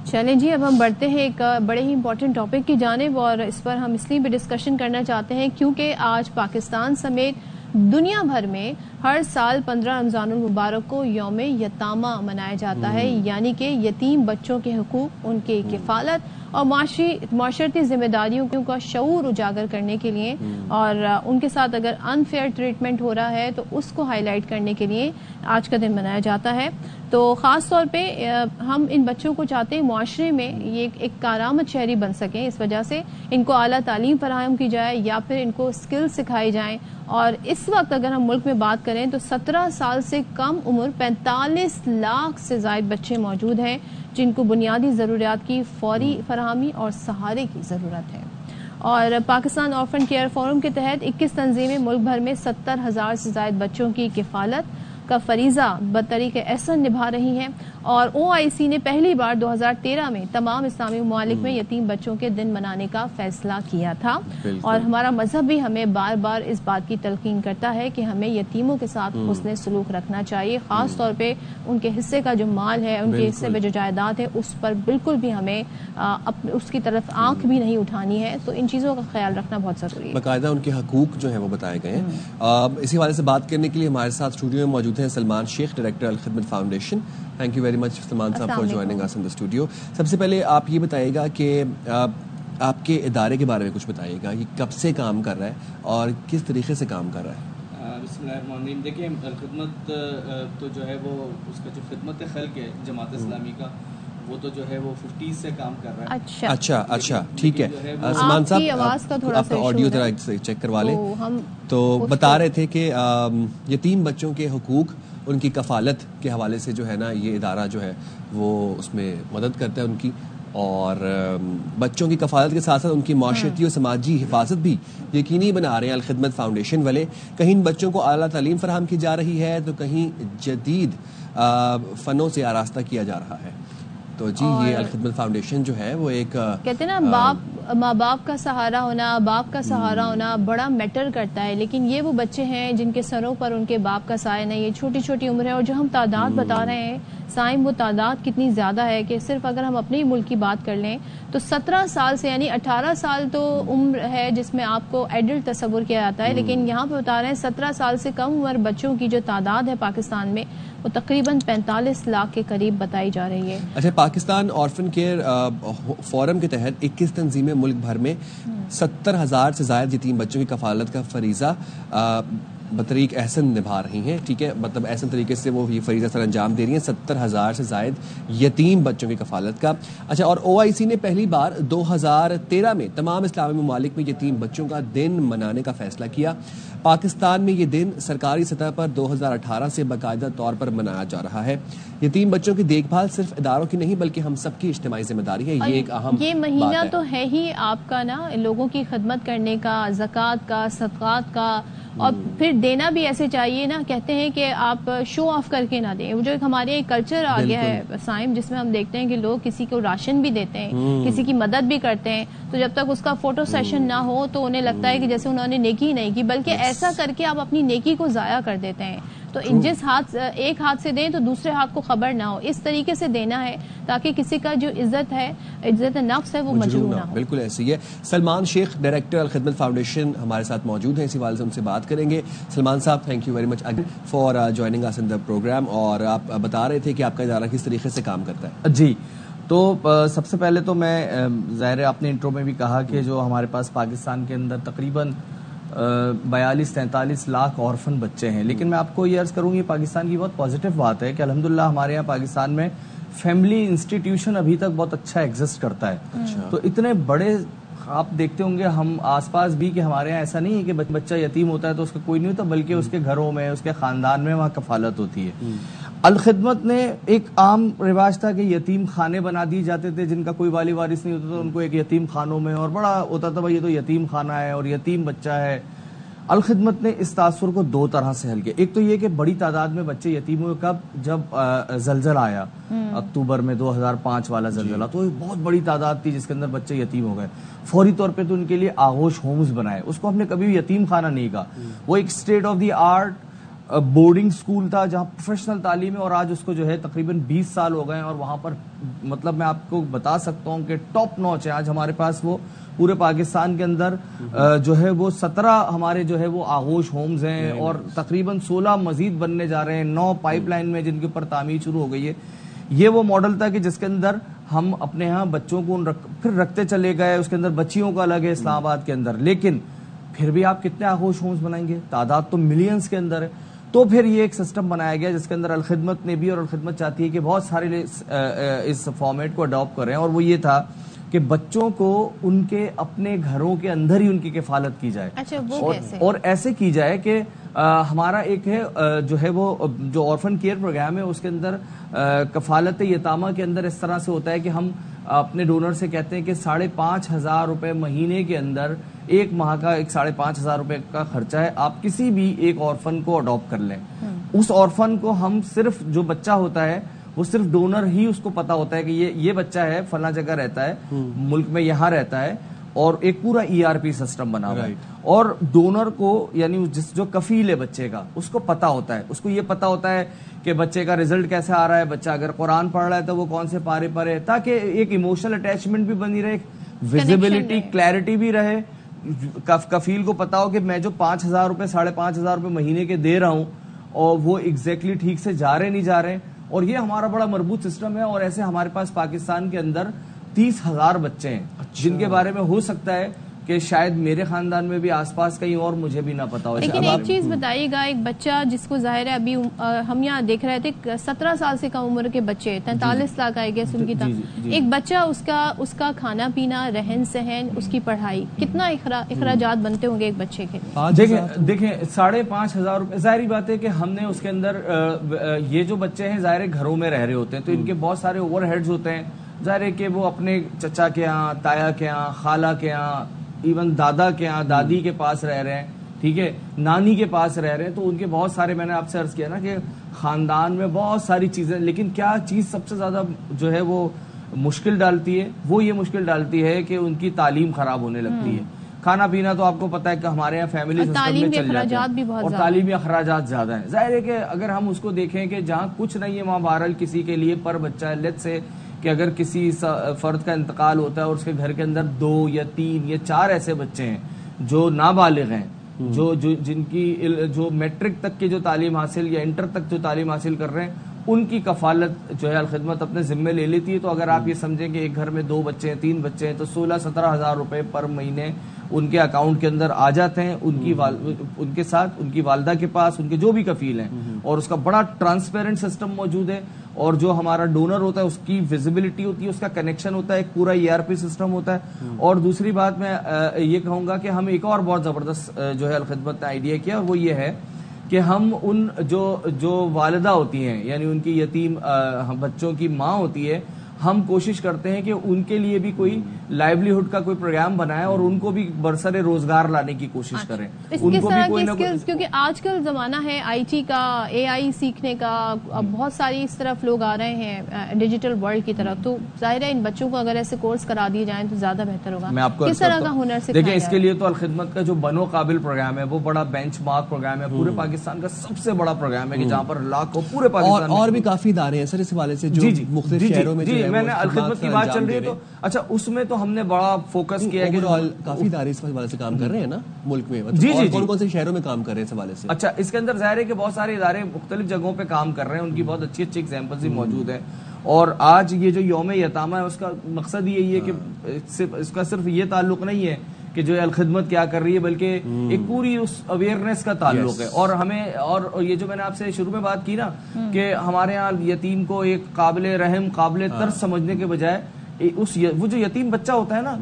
چلیں جی، اب ہم بڑھتے ہیں ایک بڑے ہی امپورٹنٹ ٹاپک کی جانب، اور اس پر ہم اس لیے بھی ڈسکشن کرنا چاہتے ہیں کیونکہ آج پاکستان سمیت دنیا بھر میں ہر سال 15 رمضان المبارک کو یوم یتامہ منایا جاتا ہے، یعنی کہ یتیم بچوں کے حقوق، ان کی کفالت اور معاشرتی ذمہ داریوں کا شعور اجاگر کرنے کے لیے، اور ان کے ساتھ اگر انفیئر ٹریٹمنٹ ہو رہا ہے تو اس کو ہائی لائٹ کرنے کے لیے آج کا دن منایا جاتا ہے۔ تو خاص طور پہ ہم ان بچوں کو چاہتے ہیں معاشرے میں یہ ایک کارآمد شہری بن سکیں، اس وجہ سے ان کو اعلیٰ تعلیم فراہم کی جائے یا پھر ان کو اسکل سکھائی جائیں۔ اور اس وقت اگر ہم ملک میں بات کریں تو 17 سال سے کم عمر 45 لاکھ سے زائد بچے موجود ہیں جن کو بنیادی ضروریات کی فوری فراہمی اور سہارے کی ضرورت ہے۔ اور پاکستان آرفن کیئر فورم کے تحت 21 تنظیمیں ملک بھر میں 70,000 سے زائد بچوں کی کفالت کا فریضہ بطریق احسن نبھا رہی ہیں، اور OIC نے پہلی بار 2013 میں تمام اسلامی ممالک میں یتیم بچوں کے دن منانے کا فیصلہ کیا تھا۔ اور ہمارا مذہب بھی ہمیں بار بار اس بات کی تلقین کرتا ہے کہ ہمیں یتیموں کے ساتھ حسن سلوک رکھنا چاہیے، خاص طور پہ ان کے حصے کا جو مال ہے، ان کے حصے میں جو جائیداد ہے، اس پر بالکل بھی ہمیں اس کی طرف آنکھ بھی نہیں اٹھانی ہے۔ تو ان چیزوں کا خیال رکھنا بہت ضروری ہے، باقاعدہ ان کے حقوق جو ہیں وہ بتائے گئے ہیں۔ اسی حوالے سے بات کرنے کے لیے ہمارے ساتھ اسٹوڈیو میں موجود ہیں Salman Shaikh, director Al Khidmat foundation. Thank you very much Salman sahab for joining us in the studio. سب سے پہلے آپ یہ بتائیے گا کہ آپ کے ادارے کے بارے میں کچھ بتائیے گا، یہ کب سے کام کر رہا ہے اور کس طریقے سے کام کر رہا ہے؟ بسم اللہ الرحمن الرحیم۔ دیکھیں، الخدمت تو جو ہے وہ اس کا جو خدمت خلق ہے جماعت اسلامی کا، وہ تو جو ہے وہ 50 سے کام کر رہا ہے۔ اچھا ٹھیک ہے۔ سلمان صاحب آپ کا آڈیو ذرا چیک کروا لیں۔ تو بتا رہے تھے کہ یتیم بچوں کے حقوق، ان کی کفالت کے حوالے سے جو ہے نا یہ ادارہ جو ہے وہ اس میں مدد کرتا ہے ان کی، اور بچوں کی کفالت کے ساتھ ساتھ ان کی معاشرتی اور سماجی حفاظت بھی یقینی بنا رہے ہیں الخدمت فاؤنڈیشن والے۔ کہیں ان بچوں کو اعلیٰ تعلیم فراہم کی جا رہی ہے تو کہیں جدید فنوں سے آراستہ کیا جا رہا ہے۔ تو جی یہ الخدمت فاؤنڈیشن جو ہے وہ ایک کہتے ہیں نا ماں باپ کا سہارا ہونا، باپ کا سہارا ہونا بڑا میٹر کرتا ہے، لیکن یہ وہ بچے ہیں جن کے سروں پر ان کے باپ کا سایہ نہیں ہے، چھوٹی چھوٹی عمر ہے، اور جو ہم تعداد بتا رہے ہیں سائم، وہ تعداد کتنی زیادہ ہے کہ صرف اگر ہم اپنے ملک کی بات کر لیں تو 17 سال سے، یعنی 18 سال تو عمر ہے جس میں آپ کو ایڈلٹ تصور کیا جاتا ہے، لیکن یہاں پہ بتا رہے ہیں 17 سال سے کم عمر بچوں کی جو تعداد ہے پاکستان میں وہ تقریباً 45 لاکھ کے قریب بتائی جا رہی ہے۔ اچھا، پاکستان آرفن کیئر فورم کے تحت 21 تنظیمیں ملک بھر میں 70,000 سے زائد یتیم بچوں کی کفالت کا فریضہ بطریق احسن نبھا رہی ہیں. ٹھیک ہے, مطلب احسن طریقے سے وہ یہ فریضہ سر انجام دے رہی ہیں 70,000 سے زائد یتیم بچوں کی کفالت کا. اچھا, اور OIC نے پہلی بار 2013 میں تمام اسلامی ممالک میں یتیم بچوں کا دن منانے کا فیصلہ کیا. پاکستان میں یہ دن سرکاری سطح پر 2018 سے باقاعدہ طور پر منایا جا رہا ہے. یتیم بچوں کی دیکھ بھال صرف اداروں کی نہیں بلکہ ہم سب کی اجتماعی ذمہ داری ہے. یہ ایک اہم یہ مہینہ تو ہے ہی آپ کا نا, لوگوں کی خدمت کرنے کا, زکوٰۃ کا, صدقات کا, اور پھر دینا بھی ایسے چاہیے نا. کہتے ہیں کہ آپ شو آف کر کے نہ دیں. جو ہمارے ایک کلچر آ گیا ہے سائم, جس میں ہم دیکھتے ہیں کہ لوگ کسی کو راشن بھی دیتے ہیں, کسی کی مدد بھی کرتے ہیں, تو جب تک اس کا فوٹو سیشن نہ ہو تو انہیں لگتا ہے کہ جیسے انہوں نے نیکی نہیں کی, بلکہ ایسا کر کے آپ اپنی نیکی کو ضائع کر دیتے ہیں. تو جس ہاتھ ایک ہاتھ سے دیں تو دوسرے ہاتھ کو خبر نہ ہو, اس طریقے سے دینا ہے تاکہ کسی کا جو عزت ہے, عزت نفس ہے, وہ مجروح نہ ہو. بالکل ایسی ہے. سلمان شیخ ڈائریکٹر الخدمت فاؤنڈیشن ہمارے ساتھ موجود ہیں, اسی والے سے ان سے بات کریں گے. Salman sahib, thank you very much for joining us in the programme. اور آپ بتا رہے تھے کہ آپ کا ادارہ کس طریقے سے کام کرتا ہے. جی, تو سب سے پہلے تو میں ظاہر آپ نے انٹرو میں بھی کہا کہ جو ہمارے پاس پاکستان کے اندر تقریباً 42-43 لاکھ اورفن بچے ہیں, لیکن میں آپ کو یہ عرض کروں گی پاکستان کی بہت پازیٹیو بات ہے کہ الحمدللہ ہمارے یہاں پاکستان میں فیملی انسٹیٹیوشن ابھی تک بہت اچھا ایگزسٹ کرتا ہے. تو اتنے بڑے آپ دیکھتے ہوں گے ہم آس پاس بھی کہ ہمارے یہاں ایسا نہیں ہے کہ بچہ یتیم ہوتا ہے تو اس کا کوئی نہیں ہوتا, بلکہ اس کے گھروں میں, اس کے خاندان میں وہاں کفالت ہوتی ہے. الخدمت نے ایک عام رواج تھا کہ یتیم خانے بنا دیے جاتے تھے, جن کا کوئی والی وارث نہیں ہوتا تھا ان کو ایک یتیم خانوں میں, اور بڑا ہوتا تھا بھائی یہ تو یتیم خانہ ہے اور یتیم بچہ ہے. الخدمت نے اس تاثر کو دو طرح سے حل کیا. ایک تو یہ کہ بڑی تعداد میں بچے یتیم ہوئے کب, جب زلزلہ آیا اکتوبر میں 2005 والا زلزلہ, تو ایک بہت بڑی تعداد تھی جس کے اندر بچے یتیم ہو گئے. فوری طور پہ تو ان کے لیے آغوش ہومز بنائے, اس کو ہم نے کبھی بھی یتیم خانہ نہیں کہا. وہ ایک state of the art boarding school تھا جہاں پروفیشنل تعلیم ہے, اور آج اس کو جو ہے تقریباً 20 سال ہو گئے ہیں, اور وہاں پر مطلب میں آپ کو بتا سکتا ہوں کہ ٹاپ نوچ ہے. آج ہمارے پاس وہ پورے پاکستان کے اندر جو ہے وہ 17 ہمارے جو ہے وہ آغوش ہومز ہیں, اور تقریباً 16 مزید بننے جا رہے ہیں, 9 پائپ لائن میں جن کے اوپر تعمیر شروع ہو گئی ہے. یہ وہ ماڈل تھا کہ جس کے اندر ہم اپنے ہاں بچوں کو پھر رکھتے چلے گئے, اس کے اندر بچیوں کا الگ ہے اسلام آباد کے اندر, لیکن پھر بھی آپ کتنے آغوش ہومز بنائیں گے, تعداد تو ملینز کے اندر ہے. تو پھر یہ ایک سسٹم بنایا گیا جس کے اندر الخدمت نے بھی, اور الخدمت چاہتی ہے کہ بہت سارے اس فارمیٹ کو اڈاپٹ کر رہے ہیں, اور وہ یہ تھا کہ بچوں کو ان کے اپنے گھروں کے اندر ہی ان کی کفالت کی جائے. اچھا, وہ کیسے؟ اور ایسے کی جائے کہ ہمارا ایک ہے جو ہے وہ جو آرفن کیئر پروگرام ہے اس کے اندر کفالت یتامہ کے اندر اس طرح سے ہوتا ہے کہ ہم اپنے ڈونر سے کہتے ہیں کہ 5,500 روپے مہینے کے اندر ایک ماہ کا 5,500 روپے کا خرچہ ہے, آپ کسی بھی ایک آرفن کو اڈاپٹ کر لیں. اس آرفن کو ہم صرف جو بچہ ہوتا ہے وہ صرف ڈونر ہی اس کو پتا ہوتا ہے کہ یہ بچہ ہے فلاں جگہ رہتا ہے, ملک میں یہاں رہتا ہے, اور ایک پورا ERP سسٹم بنا ہوا ہے. اور ڈونر کو یعنی جو کفیل ہے بچے کا اس کو پتا ہوتا ہے, اس کو یہ پتا ہوتا ہے کہ بچے کا رزلٹ کیسے آ رہا ہے, بچہ اگر قرآن پڑھ رہا ہے تو وہ کون سے پارے پر ہے, تاکہ ایک ایموشنل اٹیچمنٹ بھی بنی رہے, ویزیبلٹی کلیئرٹی بھی رہے. کفیل کو پتا ہو کہ میں جو 5,000 روپے 5,500 روپے مہینے کے دے رہا ہوں اور وہ ایگزیکٹلی ٹھیک سے جا رہے نہیں جا رہے. اور یہ ہمارا بڑا مربوط سسٹم ہے, اور ایسے ہمارے پاس پاکستان کے اندر 30,000 بچے ہیں جن کے بارے میں ہو سکتا ہے کہ شاید میرے خاندان میں بھی آس پاس کہیں اور مجھے بھی نہ پتا ہو. لیکن ایک چیز بتائیے گا, ایک بچہ جس کو ظاہر ہے ابھی ہم یہاں دیکھ رہے تھے 17 سال سے کم عمر کے بچے 43 لاکھ آئے گئے ان کی ایک بچہ, اس کا کھانا پینا, رہن سہن, اس کی پڑھائی, کتنا اخراجات بنتے ہوں گے ایک بچے کے. دیکھیں 5,500 روپے, ظاہری بات ہے کہ ہم نے اس کے اندر یہ جو بچے ہیں ظاہر گھروں میں رہ رہے ہوتے ہیں تو ان کے بہت سارے اوور ہیڈز ہوتے ہیں. ظاہر ہے کہ وہ اپنے چچا کے ہاں, تایا کے ہاں, خالہ کے ہاں, ایون دادا کے ہاں, دادی کے پاس رہ رہے ہیں, ٹھیک ہے, نانی کے پاس رہ رہے ہیں, تو ان کے بہت سارے, میں نے آپ سے عرض کیا نا کہ خاندان میں بہت ساری چیزیں, لیکن کیا چیز سب سے زیادہ جو ہے وہ مشکل ڈالتی ہے, وہ یہ مشکل ڈالتی ہے کہ ان کی تعلیم خراب ہونے لگتی ہے. کھانا پینا تو آپ کو پتہ ہے کہ ہمارے یہاں فیملی سسٹم میں چل جاتے ہیں, اور تعلیمی اخراجات زیادہ ہیں. ظاہر ہے کہ اگر ہم اس کو دیکھیں کہ جہاں کچھ نہیں ہے وہاں بہرحال کسی کے لیے پر بچہ ہے, لیٹ سے کہ اگر کسی فرد کا انتقال ہوتا ہے اور اس کے گھر کے اندر 2 یا 3 یا 4 ایسے بچے ہیں جو نابالغ ہیں, جو جن کی جو میٹرک تک کی جو تعلیم حاصل یا انٹر تک جو تعلیم حاصل کر رہے ہیں, ان کی کفالت جو ہے الخدمت اپنے ذمے لے لیتی ہے. تو اگر آپ یہ سمجھیں کہ ایک گھر میں 2 بچے ہیں 3 بچے ہیں تو 16-17 ہزار روپے پر مہینے ان کے اکاؤنٹ کے اندر آ جاتے ہیں ان کے ساتھ ان کی والدہ کے پاس ان کے جو بھی کفیل ہیں, اور اس کا بڑا ٹرانسپیرنٹ سسٹم موجود ہے, اور جو ہمارا ڈونر ہوتا ہے اس کی ویزیبلٹی ہوتی ہے, اس کا کنیکشن ہوتا ہے, ایک پورا ERP سسٹم ہوتا ہے. اور دوسری بات میں یہ کہوں گا کہ ہم ایک اور بہت زبردست جو ہے الخدمت نے آئیڈیا کیا, وہ یہ ہے کہ ہم ان جو والدہ ہوتی ہیں یعنی ان کی یتیم بچوں کی ماں ہوتی ہے, ہم کوشش کرتے ہیں کہ ان کے لیے بھی کوئی لائیولیہڈ کا کوئی پروگرام بنائے اور ان کو بھی برسر روزگار لانے کی کوشش کریں. ان کو بھی کوئی نہ کوئی, کیونکہ آج کل زمانہ ہے IT کا, AI سیکھنے کا, اب بہت ساری اس طرف لوگ آ رہے ہیں ڈیجیٹل ورلڈ کی طرف, تو ظاہر ہے ان بچوں کو اگر ایسے کورس کرا دیے جائیں تو زیادہ بہتر ہوگا. میں آپ کو کس طرح کا ہنر سکھایا دیکھیں, اس کے لیے تو الخدمت کا جو بنو قابل پروگرام ہے وہ بڑا بینچ مارک پروگرام ہے, پورے پاکستان کا سب سے بڑا پروگرام ہے کہ جہاں پر لاکھوں پورے پاکستان اور بھی کافی ادارے ہیں سر اس حوالے سے جو مختلف شہروں میں میں نے الخدمت کی بات چل رہی ہے. تو اچھا اس میں تو ہم نے بڑا فوکس کیا ہے کہ کافی ادارے اس حوالے سے کام کر رہے ہیں نا ملک میں, کون کون سے شہروں میں کام کر رہے ہیں اس حوالے سے؟ اچھا, اس کے اندر ظاہر ہے کہ بہت سارے ادارے مختلف جگہوں پہ کام کر رہے ہیں, ان کی بہت اچھی اچھی ایگزامپلز بھی موجود ہیں. اور آج یہ جو یوم یتامہ ہے اس کا مقصد یہی ہے کہ اس کا صرف یہ تعلق نہیں ہے کہ جو الخدمت کیا کر رہی ہے, بلکہ ایک پوری اس اویئرنیس کا تعلق ہے. اور ہمیں اور یہ جو میں نے آپ سے شروع میں بات کی نا کہ ہمارے ہاں یتیم کو ایک قابل رحم قابل ترس سمجھنے کے بجائے وہ جو یتیم بچہ ہوتا ہے نا,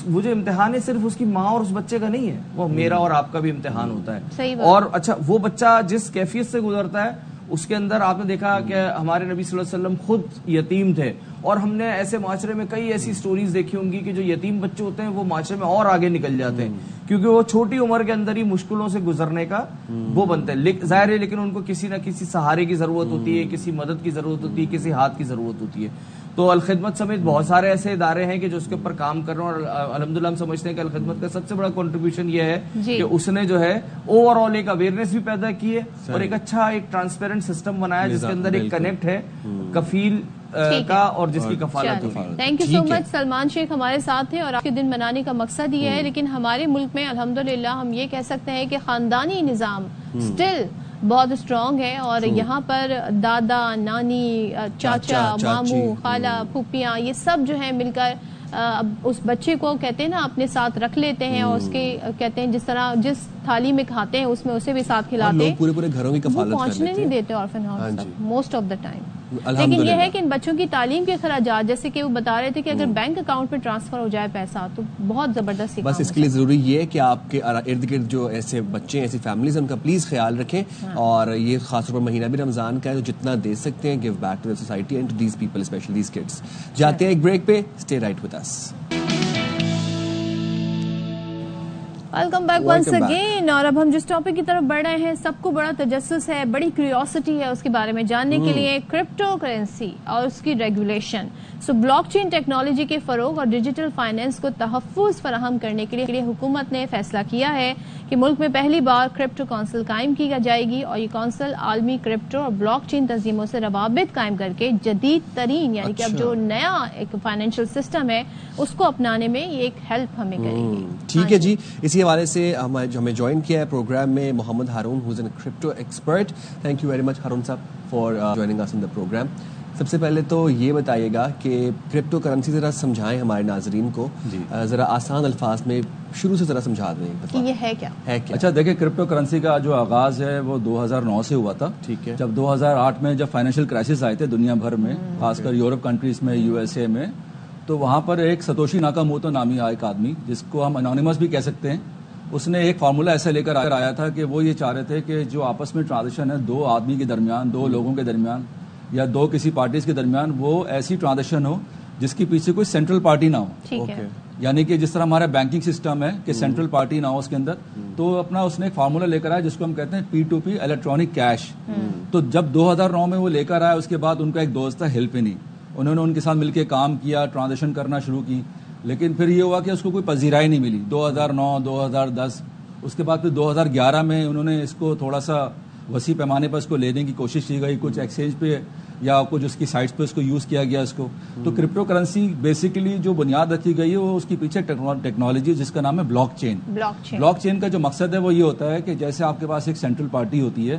وہ جو امتحان ہے صرف اس کی ماں اور اس بچے کا نہیں ہے, وہ میرا اور آپ کا بھی امتحان ہوتا ہے. اور اچھا وہ بچہ جس کیفیت سے گزرتا ہے اس کے اندر آپ نے دیکھا کہ ہمارے نبی صلی اللہ علیہ وسلم خود یتیم تھے, اور ہم نے ایسے معاشرے میں کئی ایسی سٹوریز دیکھی ہوں گی کہ جو یتیم بچے ہوتے ہیں وہ معاشرے میں اور آگے نکل جاتے ہیں, کیونکہ وہ چھوٹی عمر کے اندر ہی مشکلوں سے گزرنے کا وہ بنتے ہیں. ظاہر ہے لیکن ان کو کسی نہ کسی سہارے کی ضرورت ہوتی ہے, کسی مدد کی ضرورت ہوتی ہے, کسی ہاتھ کی ضرورت ہوتی ہے. تو الخدمت سمیت بہت سارے ایسے ادارے ہیں کہ جو اس کے اوپر کام کر رہے ہیں, اور الحمدللہ ہم سمجھتے ہیں کہ الخدمت کا سب سے بڑا کنٹریبیوشن یہ ہے کہ اس نے جو ہے اوور آل ایک اویئرنیس بھی پیدا کی ہے, اور ایک اچھا ایک ٹرانسپیرنٹ سسٹم بنایا جس کے اندر ایک کنیکٹ ہے کفیل کا اور جس کی کفالت ہوتی ہے. تھینک یو سو مچ. سلمان شیخ ہمارے ساتھ تھے, اور آپ کے دن منانے کا مقصد یہ ہے, لیکن ہمارے ملک میں الحمدللہ ہم یہ کہہ سکتے ہیں کہ خاندانی نظام اسٹل بہت اسٹرانگ ہے, اور یہاں پر دادا نانی چاچا ماموں خالہ پھوپھیاں یہ سب جو ہیں مل کر اس بچے کو کہتے ہیں نا اپنے ساتھ رکھ لیتے ہیں, اور اس کے کہتے ہیں جس طرح جس تھالی میں کھاتے ہیں اس میں اسے بھی ساتھ کھلاتے ہیں, پورے گھروں کی کفالت پہنچنے نہیں دیتے آرفن ہاؤس تک موسٹ آف دا ٹائم. لیکن یہ ہے کہ ان بچوں کی تعلیم کے اخراجات, جیسے کہ وہ بتا رہے تھے کہ اگر بینک اکاؤنٹ میں ٹرانسفر ہو جائے پیسہ تو بہت زبردست. بس اس کے لیے ضروری یہ ہے کہ آپ کے ارد گرد جو ایسے بچے ہیں ایسی فیملیز ہیں ان کا پلیز خیال رکھیں, اور یہ خاص طور پر مہینہ بھی رمضان کا ہے تو جتنا دے سکتے ہیں give back to the society and to these people especially these kids. جاتے ہیں ایک بریک پہ, stay right with us. Welcome back once again. اور اب ہم جس ٹاپک کی طرف بڑھ رہے ہیں سب کو بڑا تجسس ہے, بڑی کیوریوسٹی ہے اس کے بارے میں جاننے کے لیے, کرپٹو کرنسی اور اس کی ریگولیشن. سو بلاک چین ٹیکنالوجی کے فروغ اور ڈیجیٹل فائنینس کو تحفظ فراہم کرنے کے لیے حکومت نے فیصلہ کیا ہے کہ ملک میں پہلی بار کرپٹو کونسل قائم کی جائے گی, اور یہ کونسل عالمی کرپٹو اور بلاک چین تنظیموں سے روابط قائم کر کے جدید ترین یعنی کہ اب جو نیا ایک فائنینشیل سسٹم ہے اس کو اپنانے میں یہ ایک ہیلپ ہمیں کرے گی. ٹھیک ہے جی, اسی حوالے سے ہمیں جوائن کیا ہے پروگرام میں محمد Haroon who is a crypto expert. Thank you very much Haroon صاحب for joining us in the program. سب سے پہلے تو یہ بتائیے گا کہ کرپٹو کرنسی ذرا سمجھائیں ہمارے ناظرین کو, ذرا آسان الفاظ میں شروع سے ذرا سمجھا دیں کہ یہ ہے کیا. اچھا دیکھیں, کرپٹو کرنسی کا جو آغاز ہے وہ 2009 سے ہوا تھا. ٹھیک ہے. جب 2008 میں جب فائنینشیل کرائسس آئے تھے دنیا بھر میں, خاص کر یورپ کنٹریز میں, USA میں, تو وہاں پر ایک ستوشی ناکاموتو نامی ایک آدمی جس کو ہم انونیمس بھی کہہ سکتے ہیں, اس نے ایک فارمولا ایسا لے کر آیا تھا کہ وہ یہ چاہ رہے تھے کہ جو آپس میں ٹرانزیکشن ہے دو آدمی کے درمیان, دو لوگوں کے درمیان یا دو کسی پارٹیز کے درمیان, وہ ایسی ٹرانزیکشن ہو جس کے پیچھے کوئی سینٹرل پارٹی نہ ہو. یعنی کہ جس طرح ہمارا بینکنگ سسٹم ہے کہ سینٹرل پارٹی نہ ہو اس کے اندر, تو اپنا اس نے ایک فارمولا لے کر آیا جس کو ہم کہتے ہیں P2P الیکٹرانک کیش. تو جب 2009 میں وہ لے کر آیا, اس کے بعد ان کا ایک دوست تھا ہیلپنی, انہوں نے ان کے ساتھ مل کے کام کیا, ٹرانزیکشن کرنا شروع کی, لیکن پھر یہ ہوا کہ اس کو کوئی پذیرائی نہیں ملی. 2009 2010 اس کے بعد پھر 2011 میں انہوں نے اس کو تھوڑا سا وسیع پیمانے پر اس کو لینے کی کوشش کی گئی, کچھ ایکسچینج پہ یا کچھ اس کی سائٹس پہ اس کو یوز کیا گیا اس کو. تو کرپٹو کرنسی بیسیکلی جو بنیاد رکھی گئی ہے وہ اس کے پیچھے ٹیکنالوجی جس کا نام ہے بلاک چین. بلاک چین کا جو مقصد ہے وہ یہ ہوتا ہے کہ جیسے آپ کے پاس ایک سینٹرل پارٹی ہوتی ہے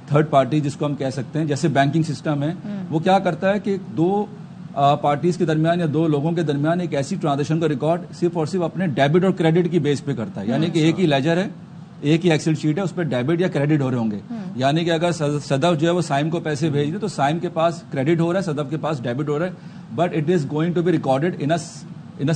تھرڈ پارٹی جس کو ہم کہہ سکتے ہیں, جیسے بینکنگ سسٹم ہے, وہ کیا کرتا ہے کہ دو پارٹیز کے درمیان یا دو لوگوں کے درمیان ایک ایسی ٹرانزیکشن کا ریکارڈ صرف اور صرف اپنے ڈیبٹ اور کریڈٹ کی بیس پہ کرتا ہے. یعنی کہ ایک ہی لیجر ہے, ایک ہی ایکسل شیٹ ہے, اس پہ ڈیبٹ یا کریڈٹ ہو رہے ہوں گے. یعنی کہ اگر صدف جو ہے وہ سائم کو پیسے بھیج دے تو سائم کے پاس کریڈٹ ہو رہا ہے, صدف کے پاس ڈیبٹ ہو رہا ہے, but it is going to be recorded on a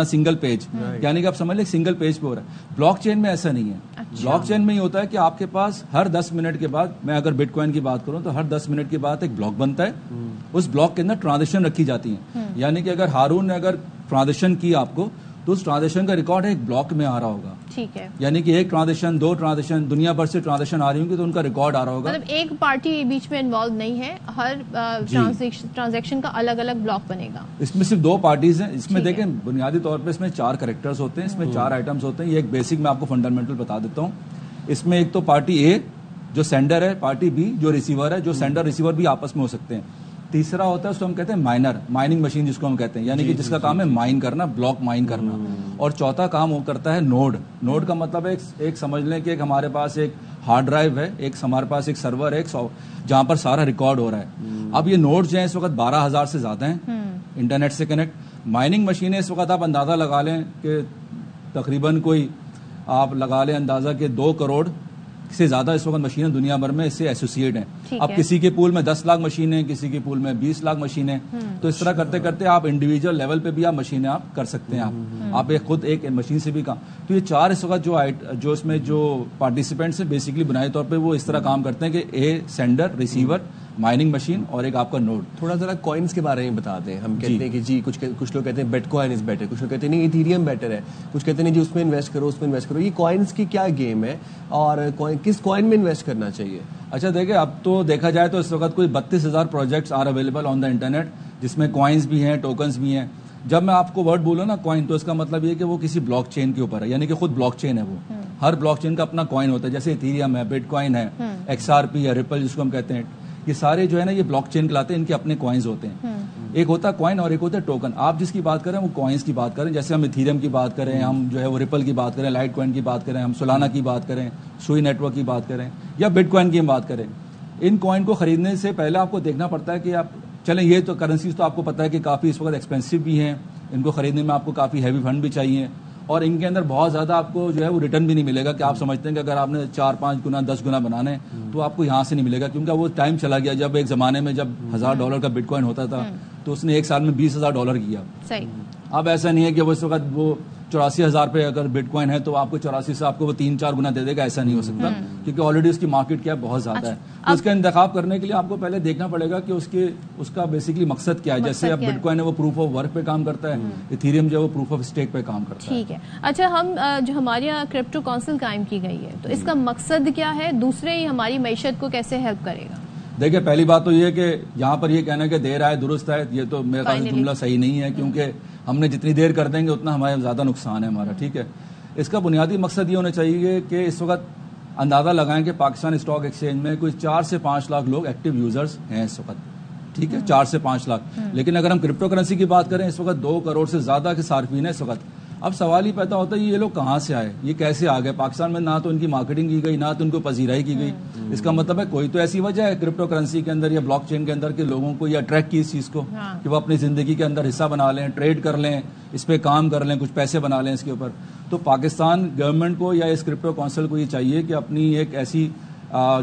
single page. یعنی کہ آپ سمجھ لیں سنگل پیج پہ ہو رہا ہے. بلاک چین میں ایسا نہیں ہے. بلاک چین میں یہ ہوتا ہے کہ آپ کے پاس ہر 10 منٹ کے بعد, میں اگر بٹ کوائن کی بات کروں تو ہر 10 منٹ کے بعد ایک بلاک بنتا ہے, اس بلاک کے اندر ٹرانزیکشن رکھی جاتی ہیں. یعنی کہ اگر ہارون نے اگر ٹرانزیکشن کی آپ کو تو اس ٹرانزیکشن کا ریکارڈ ایک بلاک میں آ رہا ہوگا. ٹھیک ہے. یعنی کہ ایک ٹرانزیکشن, دو ٹرانزیکشن, دنیا بھر سے ٹرانزیکشن آ رہی ہوں گی تو ان کا ریکارڈ آ رہا ہوگا. مطلب ایک پارٹی بیچ میں انوالو نہیں ہے, ہر ٹرانزیکشن کا الگ الگ بلاک بنے گا. اس میں صرف 2 پارٹیز ہیں. اس میں دیکھیں بنیادی طور پہ اس میں 4 کریکٹرز ہوتے ہیں, اس میں 4 آئٹمز ہوتے ہیں. یہ ایک بیسک میں آپ کو فنڈامنٹل بتا دیتا ہوں. اس میں ایک تو پارٹی اے جو سینڈر ہے, پارٹی بی جو ریسیور ہے, جو سینڈر ریسیور بھی آپس میں ہو سکتے ہیں. تیسرا ہوتا ہے اس کو ہم کہتے ہیں مائنر, مائننگ مشین جس کو ہم کہتے ہیں, یعنی کہ جس کا کام ہے مائن کرنا, بلاک مائن کرنا. اور چوتھا کام وہ کرتا ہے نوڈ. نوڈ کا مطلب ہے ایک سمجھ لیں کہ ایک ہمارے پاس ایک ہارڈ ڈرائیو ہے, ایک ہمارے پاس ایک سرور ہے جہاں پر سارا ریکارڈ ہو رہا ہے. اب یہ نوڈ جو ہیں اس وقت 12,000 سے زیادہ ہیں انٹرنیٹ سے کنیکٹ. مائننگ مشینیں اس وقت آپ اندازہ لگا لیں کہ تقریباً کوئی آپ لگا لیں اندازہ کہ 2 کروڑ سے زیادہ اس وقت مشینیں دنیا بھر میں اس سے ایسوسیٹ ہیں. اب کسی کے پول میں 10 لاکھ مشینیں, کسی کے پول میں 20 لاکھ مشینیں, تو اس طرح کرتے کرتے آپ انڈیویجول لیول پہ بھی آپ مشینیں آپ کر سکتے ہیں. آپ خود ایک مشین سے بھی کام. تو یہ 4 اس وقت جو اس میں جو پارٹیسپینٹس ہیں بیسکلی بنائی طور پہ وہ اس طرح کام کرتے ہیں کہ a sender, receiver, mining machine اور ایک آپ کا نوڈ. تھوڑا ذرا کوائنس کے بارے میں بتا دیں. ہم کہتے ہیں کہ جی کچھ لوگ کہتے ہیں بٹ کوائن از بیٹر, کچھ لوگ کہتے ہیں نہیں ایتھیریم بیٹر ہے, کچھ کہتے ہیں جی اس میں انویسٹ کرو, اس میں انویسٹ کرو. یہ کوائنس کی کیا گیم ہے اور کس کوائن میں انویسٹ کرنا چاہیے؟ اچھا دیکھیں, اب تو دیکھا جائے تو اس وقت کوئی 32,000 projects are available on the internet, جس میں کوائنس بھی ہیں, ٹوکنس بھی ہیں. جب میں آپ کو ورڈ بولوں نا کوائن, تو اس کا مطلب یہ کہ وہ کسی بلاک چین کے اوپر ہے, یعنی کہ خود بلاک چین ہے. وہ ہر بلاک چین کا اپنا کوائن ہوتا ہے, جیسے ایتھیریم ہے, بٹ کوائن ہے, XRP ہے, ریپل جس کو ہم کہتے ہیں. یہ سارے جو ہے نا یہ بلاک چین کہلاتے ہیں, ان کے اپنے کوائنز ہوتے ہیں. ایک ہوتا ہے کوائن اور ایک ہوتا ہے ٹوکن. آپ جس کی بات کریں وہ کوائنز کی بات کریں, جیسے ہم ایتھیریم کی بات کریں, ہم جو ہے وہ ریپل کی بات کریں, لائٹ کوائن کی بات کریں, ہم سولانا کی بات کریں, سوئی نیٹ ورک کی بات کریں, یا بٹ کوائن کی ہم بات کریں. ان کوائن کو خریدنے سے پہلے آپ کو دیکھنا پڑتا ہے کہ آپ چلیں, یہ تو کرنسیز تو آپ کو پتہ ہے کہ کافی اس وقت ایکسپینسو بھی ہیں, ان کو خریدنے میں آپ کو کافی ہیوی فنڈ بھی چاہیے, اور ان کے اندر بہت زیادہ آپ کو جو ہے وہ ریٹرن بھی نہیں ملے گا کہ آپ سمجھتے ہیں کہ اگر آپ نے 4-5 گنا 10 گنا بنانے تو آپ کو یہاں سے نہیں ملے گا, کیونکہ وہ ٹائم چلا گیا جب ایک زمانے میں جب $1,000 کا بٹ کوائن ہوتا تھا تو اس نے ایک سال میں $20,000 کیا. اب ایسا نہیں ہے کہ وہ اس وقت وہ 84,000 پہ اگر بٹ کوائن ہے تو آپ کو 84 سے آپ کو وہ 3-4 گنا دے دے گا, ایسا نہیں ہو سکتا, کیونکہ آلریڈی اس کی مارکیٹ کیا بہت زیادہ ہے. تو اس کا انتخاب کرنے کے لیے آپ کو پہلے دیکھنا پڑے گا کہ اس کا بیسکلی مقصد کیا ہے. جیسے اب بٹ کوائن ہے وہ پروف آف ورک پہ کام کرتا ہے, ایتھیریم جو ہے وہ پروف آف اسٹیک پہ کام کرتا ہے. ٹھیک ہے. اچھا, ہم جو ہمارے یہاں کرپٹو کونسل قائم کی گئی ہے تو اس کا مقصد کیا ہے, دوسرے ہی ہماری معیشت کو کیسے ہیلپ کرے گا؟ دیکھیں, پہلی بات تو یہ کہ یہاں پر یہ کہنا کہ دیر آئے درست ہے, یہ تو میرے خیال سے جملہ صحیح نہیں ہے, کیونکہ ہم نے جتنی دیر کر دیں گے اتنا ہمارے زیادہ نقصان ہے ہمارا. ٹھیک ہے, اس کا بنیادی مقصد یہ ہونا چاہیے کہ اس وقت اندازہ لگائیں کہ پاکستان اسٹاک ایکسچینج میں کوئی 4 سے 5 لاکھ لوگ ایکٹیو یوزرز ہیں اس وقت. ٹھیک ہے, 4 سے 5 لاکھ. لیکن اگر ہم کرپٹو کرنسی کی بات کریں اس وقت 2 کروڑ سے زیادہ کے صارفین ہیں اس وقت. اب سوال ہی پیدا ہوتا ہے یہ لوگ کہاں سے آئے, یہ کیسے آ گئے پاکستان میں؟ نہ تو ان کی مارکیٹنگ کی گئی, نہ تو ان کو پذیرائی کی گئی. اس کا مطلب ہے کوئی تو ایسی وجہ ہے کرپٹو کرنسی کے اندر یا بلاک چین کے اندر کہ لوگوں کو یہ اٹریکٹ کی اس چیز کو کہ وہ اپنی زندگی کے اندر حصہ بنا لیں, ٹریڈ کر لیں, اس پہ کام کر لیں, کچھ پیسے بنا لیں اس کے اوپر. تو پاکستان گورنمنٹ کو یا اس کرپٹو کونسل کو یہ چاہیے کہ اپنی ایک ایسی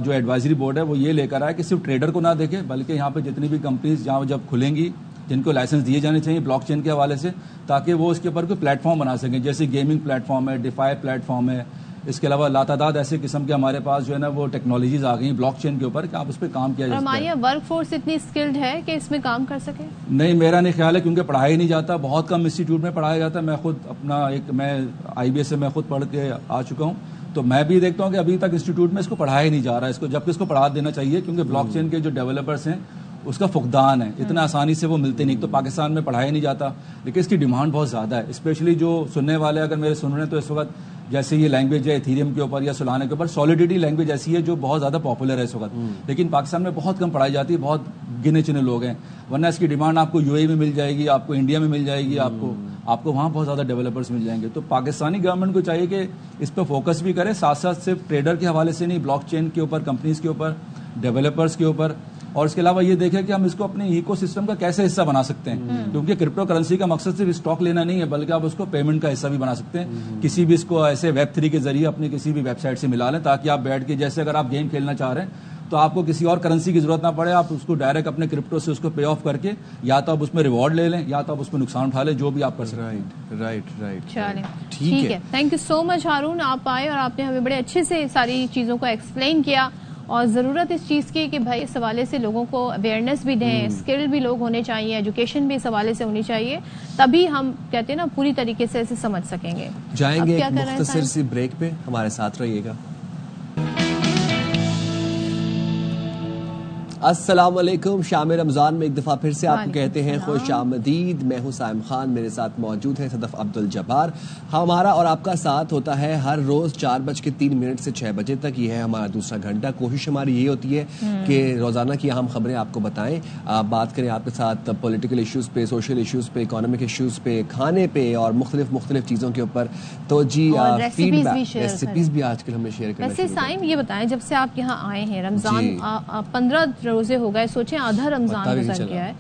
جو ایڈوائزری بورڈ ہے وہ یہ لے کر آئے کہ صرف ٹریڈر کو نہ دیکھے, بلکہ یہاں پہ جتنی بھی کمپنیز جہاں جب کھلیں گی جن کو لائسنس دیے جانے چاہیے بلاک چین کے حوالے سے, تاکہ وہ اس کے اوپر کوئی پلیٹ فارم بنا سکیں, جیسے گیمنگ پلیٹ فارم ہے, ڈیفائی پلیٹ فارم ہے. اس کے علاوہ لاتعداد ایسے قسم کے ہمارے پاس جو ہے نا وہ ٹیکنالوجیز آ گئی ہیں بلاک چین کے اوپر کہ آپ اس پہ کام کیا جا سکتا ہے. ہماری ورک فورس اتنی اسکلڈ ہے کہ اس میں کام کر سکے؟ نہیں, میرا نہیں خیال ہے, کیونکہ پڑھایا ہی نہیں جاتا, بہت کم انسٹیٹیوٹ میں پڑھایا جاتا ہے. میں خود اپنا میں IBS سے میں خود پڑھ کے آ چکا ہوں, تو میں بھی دیکھتا ہوں کہ ابھی تک انسٹیٹیوٹ میں اس کو پڑھایا ہی نہیں جا رہا ہے, اس کو جبکہ اس کو پڑھا دینا چاہیے, کیونکہ بلاک چین کے جو ڈیولپرس ہیں اس کا فقدان ہے, اتنا آسانی سے وہ ملتے نہیں. تو پاکستان میں پڑھایا نہیں جاتا, لیکن اس کی ڈیمانڈ بہت زیادہ ہے. اسپیشلی جو سننے والے اگر میرے سن رہے ہیں تو اس وقت جیسے یہ لینگویج ہے ایتھیریم کے اوپر یا سولانا کے اوپر, سولیڈیٹی لینگویج ایسی ہے جو بہت زیادہ پاپولر ہے اس وقت, لیکن پاکستان میں بہت کم پڑھائی جاتی ہے, بہت گنے چنے لوگ ہیں. ورنہ اس کی ڈیمانڈ آپ کو UAE میں مل جائے گی, آپ کو انڈیا میں مل جائے گی, آپ کو آپ کو وہاں بہت زیادہ ڈیولپرز مل جائیں گے. تو پاکستانی گورنمنٹ کو چاہیے کہ اس پہ فوکس بھی کرے, ساتھ ساتھ صرف ٹریڈر کے حوالے سے نہیں, بلاک چین کے اوپر, کمپنیز کے اوپر, ڈیولپرز کے اوپر, اور اس کے علاوہ یہ دیکھیں کہ ہم اس کو اپنے ایکو سسٹم کا کیسے حصہ بنا سکتے ہیں, کیونکہ کرپٹو کرنسی کا مقصد صرف اسٹاک لینا نہیں ہے بلکہ آپ اس کو پیمنٹ کا حصہ بھی بنا سکتے ہیں. کسی بھی اس کو ایسے Web3 کے ذریعے اپنی کسی بھی ویب سائٹ سے ملا لیں, تاکہ آپ بیٹھ کے, جیسے اگر آپ گیم کھیلنا چاہ رہے ہیں تو آپ کو کسی اور کرنسی کی ضرورت نہ پڑے, آپ اس کو ڈائریکٹ اپنے کرپٹو سے اس کو پے آف کر کے یا تو آپ اس میں ریوارڈ لے لیں یا تو آپ اس میں نقصان اٹھا لیں, جو بھی آپ کر سکتے ہیں. رائٹ. چلیں ٹھیک ہے. تھینک یو سو مچ ہارون, آپ آئے اور آپ نے ہمیں بڑے اچھے سے ساری چیزوں کو ایکسپلین کیا, اور ضرورت اس چیز کی کہ بھائی اس حوالے سے لوگوں کو اویئرنیس بھی دیں, اسکل بھی لوگ ہونے چاہیے, ایجوکیشن بھی اس حوالے سے ہونی چاہیے, تبھی ہم کہتے ہیں نا پوری طریقے سے اسے سمجھ سکیں گے. جائیں گے ایک مختصر سی بریک پہ, ہمارے ساتھ رہیے گا. السلام علیکم. شام رمضان میں ایک دفعہ پھر سے آپ کو کہتے ہیں خوش آمدید. میں ہوں سائم خان, میرے ساتھ موجود ہیں صدف عبدالجبار. ہمارا اور آپ کا ساتھ ہوتا ہے ہر روز 4:03 سے 6 بجے تک. یہ ہے ہمارا دوسرا گھنٹہ. کوشش ہماری یہ ہوتی ہے کہ روزانہ کی اہم خبریں آپ کو بتائیں, بات کریں آپ کے ساتھ پولیٹیکل ایشوز پہ, سوشل ایشوز پہ, اکانومک ایشوز پہ, کھانے پہ اور مختلف چیزوں کے اوپر. تو جی ریسیپیز بھی آج کل ہم نے شیئر کرنا. ویسے سائم یہ بتائیں, جب سے آپ یہاں آئے ہیں, رمضان 15 روزے ہو گئے, سوچیں آدھا رمضان گزر گیا ہے,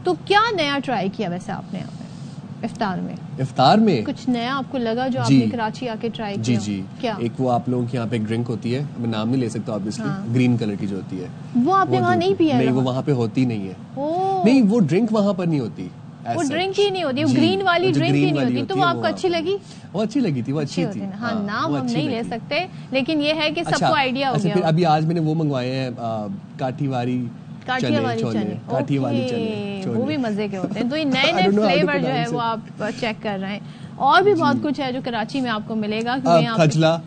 تو کیا نیا ٹرائی کیا ویسے آپ نے یہاں پہ افطار میں کچھ نیا آپ کو لگا جو آپ نے کراچی آ کے ٹرائی کیا؟ جی کیا؟ ایک وہ آپ لوگوں کے یہاں پہ ایک ڈرنک ہوتی ہے, میں نام نہیں لے سکتا آبویسلی, گرین کلر کی جو ہوتی ہے, وہ آپ نے وہاں نہیں پیا؟ نہیں, وہ وہاں پہ ہوتی نہیں ہے. نہیں, وہ ڈرنک وہاں پر نہیں ہوتی, وہ ڈرنک ہی نہیں ہوتی, گرین والی ڈرنک ہی نہیں ہوتی. تو وہ آپ کو اچھی لگی؟ وہ اچھی لگی تھی, وہ اچھی تھی. ہاں, نام ہم نہیں لے سکتے, لیکن یہ ہے کہ سب کو آئیڈیا ہو گیا. پھر ابھی آج میں نے وہ منگوائے ہیں کاٹھی والی چنے, وہ بھی مزے کے ہوتے ہیں. تو یہ نئے فلیور جو ہے وہ آپ چیک کر رہے ہیں. اور بھی بہت کچھ ہے جو کراچی میں آپ کو ملے گا. کھجلا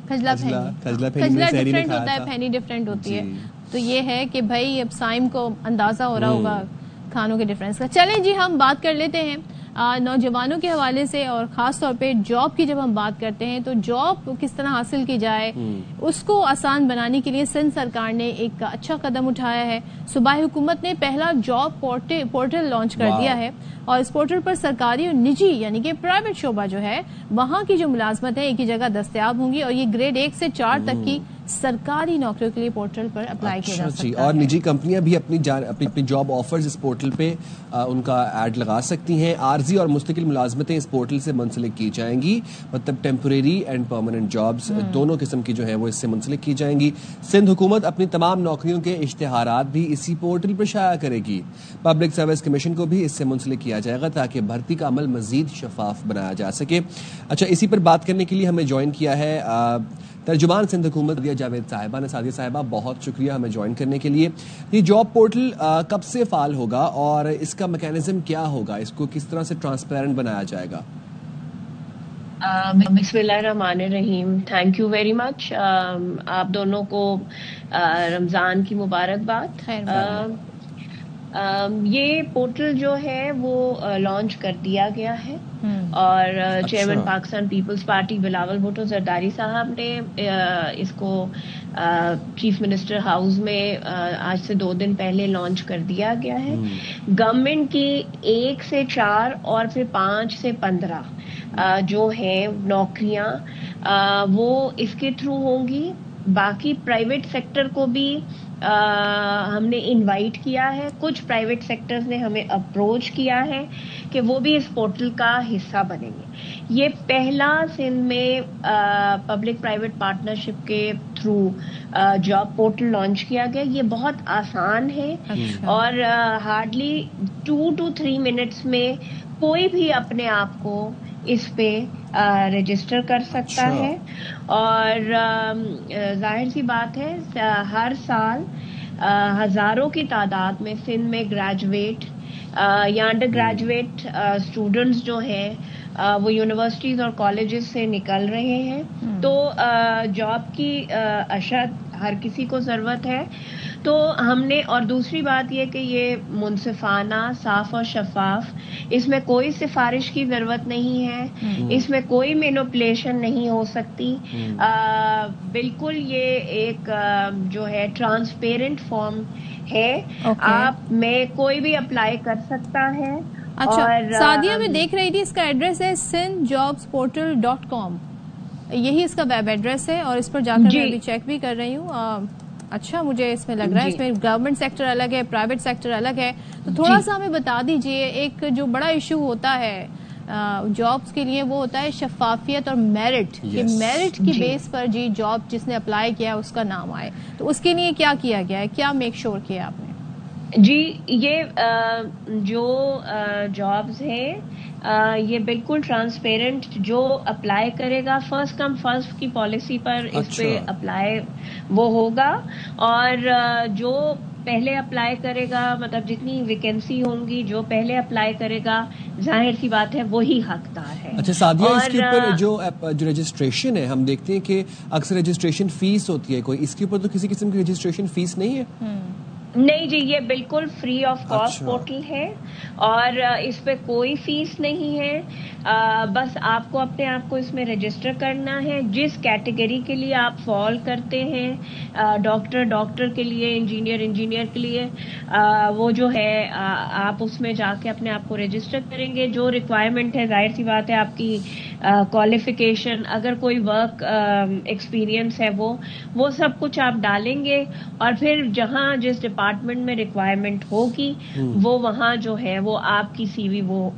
ڈفرینٹ ہوتا ہے, پھینی ڈفرینٹ ہوتی ہے. تو یہ ہے کہ بھائی اب سائم کو اندازہ ہو رہا ہوگا کھانوں کے ڈفرینس کا. چلیں جی, ہم بات کر لیتے ہیں نوجوانوں کے حوالے سے, اور خاص طور پہ جاب کی. جب ہم بات کرتے ہیں تو جاب کس طرح حاصل کی جائے, اس کو آسان بنانے کے لیے سندھ سرکار نے ایک اچھا قدم اٹھایا ہے. صوبائی حکومت نے پہلا جاب پورٹل لانچ کر دیا ہے, اور اس پورٹل پر سرکاری اور نجی یعنی کہ پرائیویٹ شعبہ جو ہے وہاں کی جو ملازمت ہے ایک ہی جگہ دستیاب ہوں گی, اور یہ گریڈ 1 سے 4 تک کی سرکاری نوکریوں کے لیے پورٹل پر اپلائی کیا جا سکتا ہے. اور نجی کمپنیاں بھی اپنی جاب آفرز اس پورٹل پہ ان کا ایڈ لگا سکتی ہیں. عارضی اور مستقل ملازمتیں اس پورٹل سے منسلک کی جائیں گی, مطلب ٹیمپریری اینڈ پرماننٹ جابز دونوں قسم کی جو ہے وہ اس سے منسلک کی جائیں گی. سندھ حکومت اپنی تمام نوکریوں کے اشتہارات بھی اسی پورٹل پر شائع کرے گی. پبلک سروس کمیشن کو بھی اس سے منسلک کیا جائے گا تاکہ بھرتی کا عمل مزید شفاف بنایا جا سکے. اچھا, اسی پر بات کرنے کے لیے ہمیں جوائن کیا ہے ترجمان سندھ حکومت جاوید صاحبہ نے. سعدیہ صاحبہ بہت شکریہ ہمیں جوائن کرنے کے لیے. یہ جاب پورٹل کب سے فعال ہوگا اور اس کا میکینزم کیا ہوگا, اس کو کس طرح سے ٹرانسپیرنٹ بنایا جائے گا؟ بسم اللہ الرحمن الرحیم. تھینک یو ویری مچ. آپ دونوں کو رمضان کی مبارکباد. یہ پورٹل جو ہے وہ لانچ کر دیا گیا ہے, اور چیئرمین پاکستان پیپلز پارٹی بلاول بھٹو زرداری صاحب نے اس کو چیف منسٹر ہاؤس میں آج سے 2 دن پہلے لانچ کر دیا گیا ہے. گورنمنٹ کی 1 سے 4 اور پھر 5 سے 15 جو ہیں نوکریاں وہ اس کے تھرو ہوں گی. باقی پرائیویٹ سیکٹر کو بھی ہم نے انوائٹ کیا ہے. کچھ پرائیویٹ سیکٹرز نے ہمیں اپروچ کیا ہے کہ وہ بھی اس پورٹل کا حصہ بنیں گے. یہ پہلا سندھ میں پبلک پرائیویٹ پارٹنرشپ کے تھرو جاب پورٹل لانچ کیا گیا. یہ بہت آسان ہے اور ہارڈلی 2 to 3 منٹس میں کوئی بھی اپنے آپ کو اس پہ رجسٹر کر سکتا ہے. اور ظاہر سی بات ہے ہر سال ہزاروں کی تعداد میں سندھ میں گریجویٹ یا انڈر گریجویٹ اسٹوڈنٹس جو ہیں وہ یونیورسٹیز اور کالجز سے نکل رہے ہیں. تو جاب کی اشد ہر کسی کو ضرورت ہے. تو ہم نے, اور دوسری بات یہ کہ یہ منصفانہ, صاف اور شفاف, اس میں کوئی سفارش کی ضرورت نہیں ہے, اس میں کوئی مینوپولیشن نہیں ہو سکتی. بالکل یہ ایک جو ہے ٹرانسپیرنٹ فارم ہے. آپ میں کوئی بھی اپلائی کر سکتا ہے اچھا سعدیہ میں دیکھ رہی تھی اس کا ایڈریس ہے sindhjobsportal.com، یہی اس کا ویب ایڈریس ہے اور اس پر جا کر میں ابھی چیک بھی کر رہی ہوں. اچھا مجھے اس میں لگ رہا ہے اس میں گورنمنٹ سیکٹر الگ ہے، پرائیویٹ سیکٹر الگ ہے، تو تھوڑا سا ہمیں بتا دیجئے. ایک جو بڑا ایشو ہوتا ہے جابس کے لیے وہ ہوتا ہے شفافیت اور میرٹ، کہ میرٹ کی بیس پر جاب جس نے اپلائی کیا اس کا نام آئے، تو اس کے لیے کیا کیا گیا ہے، کیا میک شور کیا آپ نے؟ جی یہ جو جابز ہیں یہ بالکل ٹرانسپیرنٹ، جو اپلائی کرے گا فرسٹ کم فرسٹ کی پالیسی پر اس پہ اپلائی وہ ہوگا، اور جو پہلے اپلائی کرے گا مطلب جتنی ویکینسی ہوں گی جو پہلے اپلائی کرے گا ظاہر سی بات ہے وہی حقدار ہے. اچھا سعدیہ اس کے اوپر جو رجسٹریشن ہے ہم دیکھتے ہیں کہ اکثر رجسٹریشن فیس ہوتی ہے کوئی، اس کے اوپر تو کسی قسم کی رجسٹریشن فیس نہیں ہے؟ نہیں جی یہ بالکل فری آف کاسٹ پورٹل ہے اور اس پہ کوئی فیس نہیں ہے. بس آپ کو اپنے آپ کو اس میں رجسٹر کرنا ہے. جس کیٹیگری کے لیے آپ فال کرتے ہیں، ڈاکٹر کے لیے، انجینئر کے لیے، وہ جو ہے آپ اس میں جا کے اپنے آپ کو رجسٹر کریں گے. جو ریکوائرمنٹ ہے ظاہر سی بات ہے آپ کی کوالیفیکیشن، اگر کوئی ورک ایکسپیرینس ہے وہ سب کچھ آپ ڈالیں گے، اور پھر جہاں جس ڈپارٹمنٹ میں ریکوائرمنٹ ہوگی وہ وہاں جو ہے وہ آپ کی سی وی وہ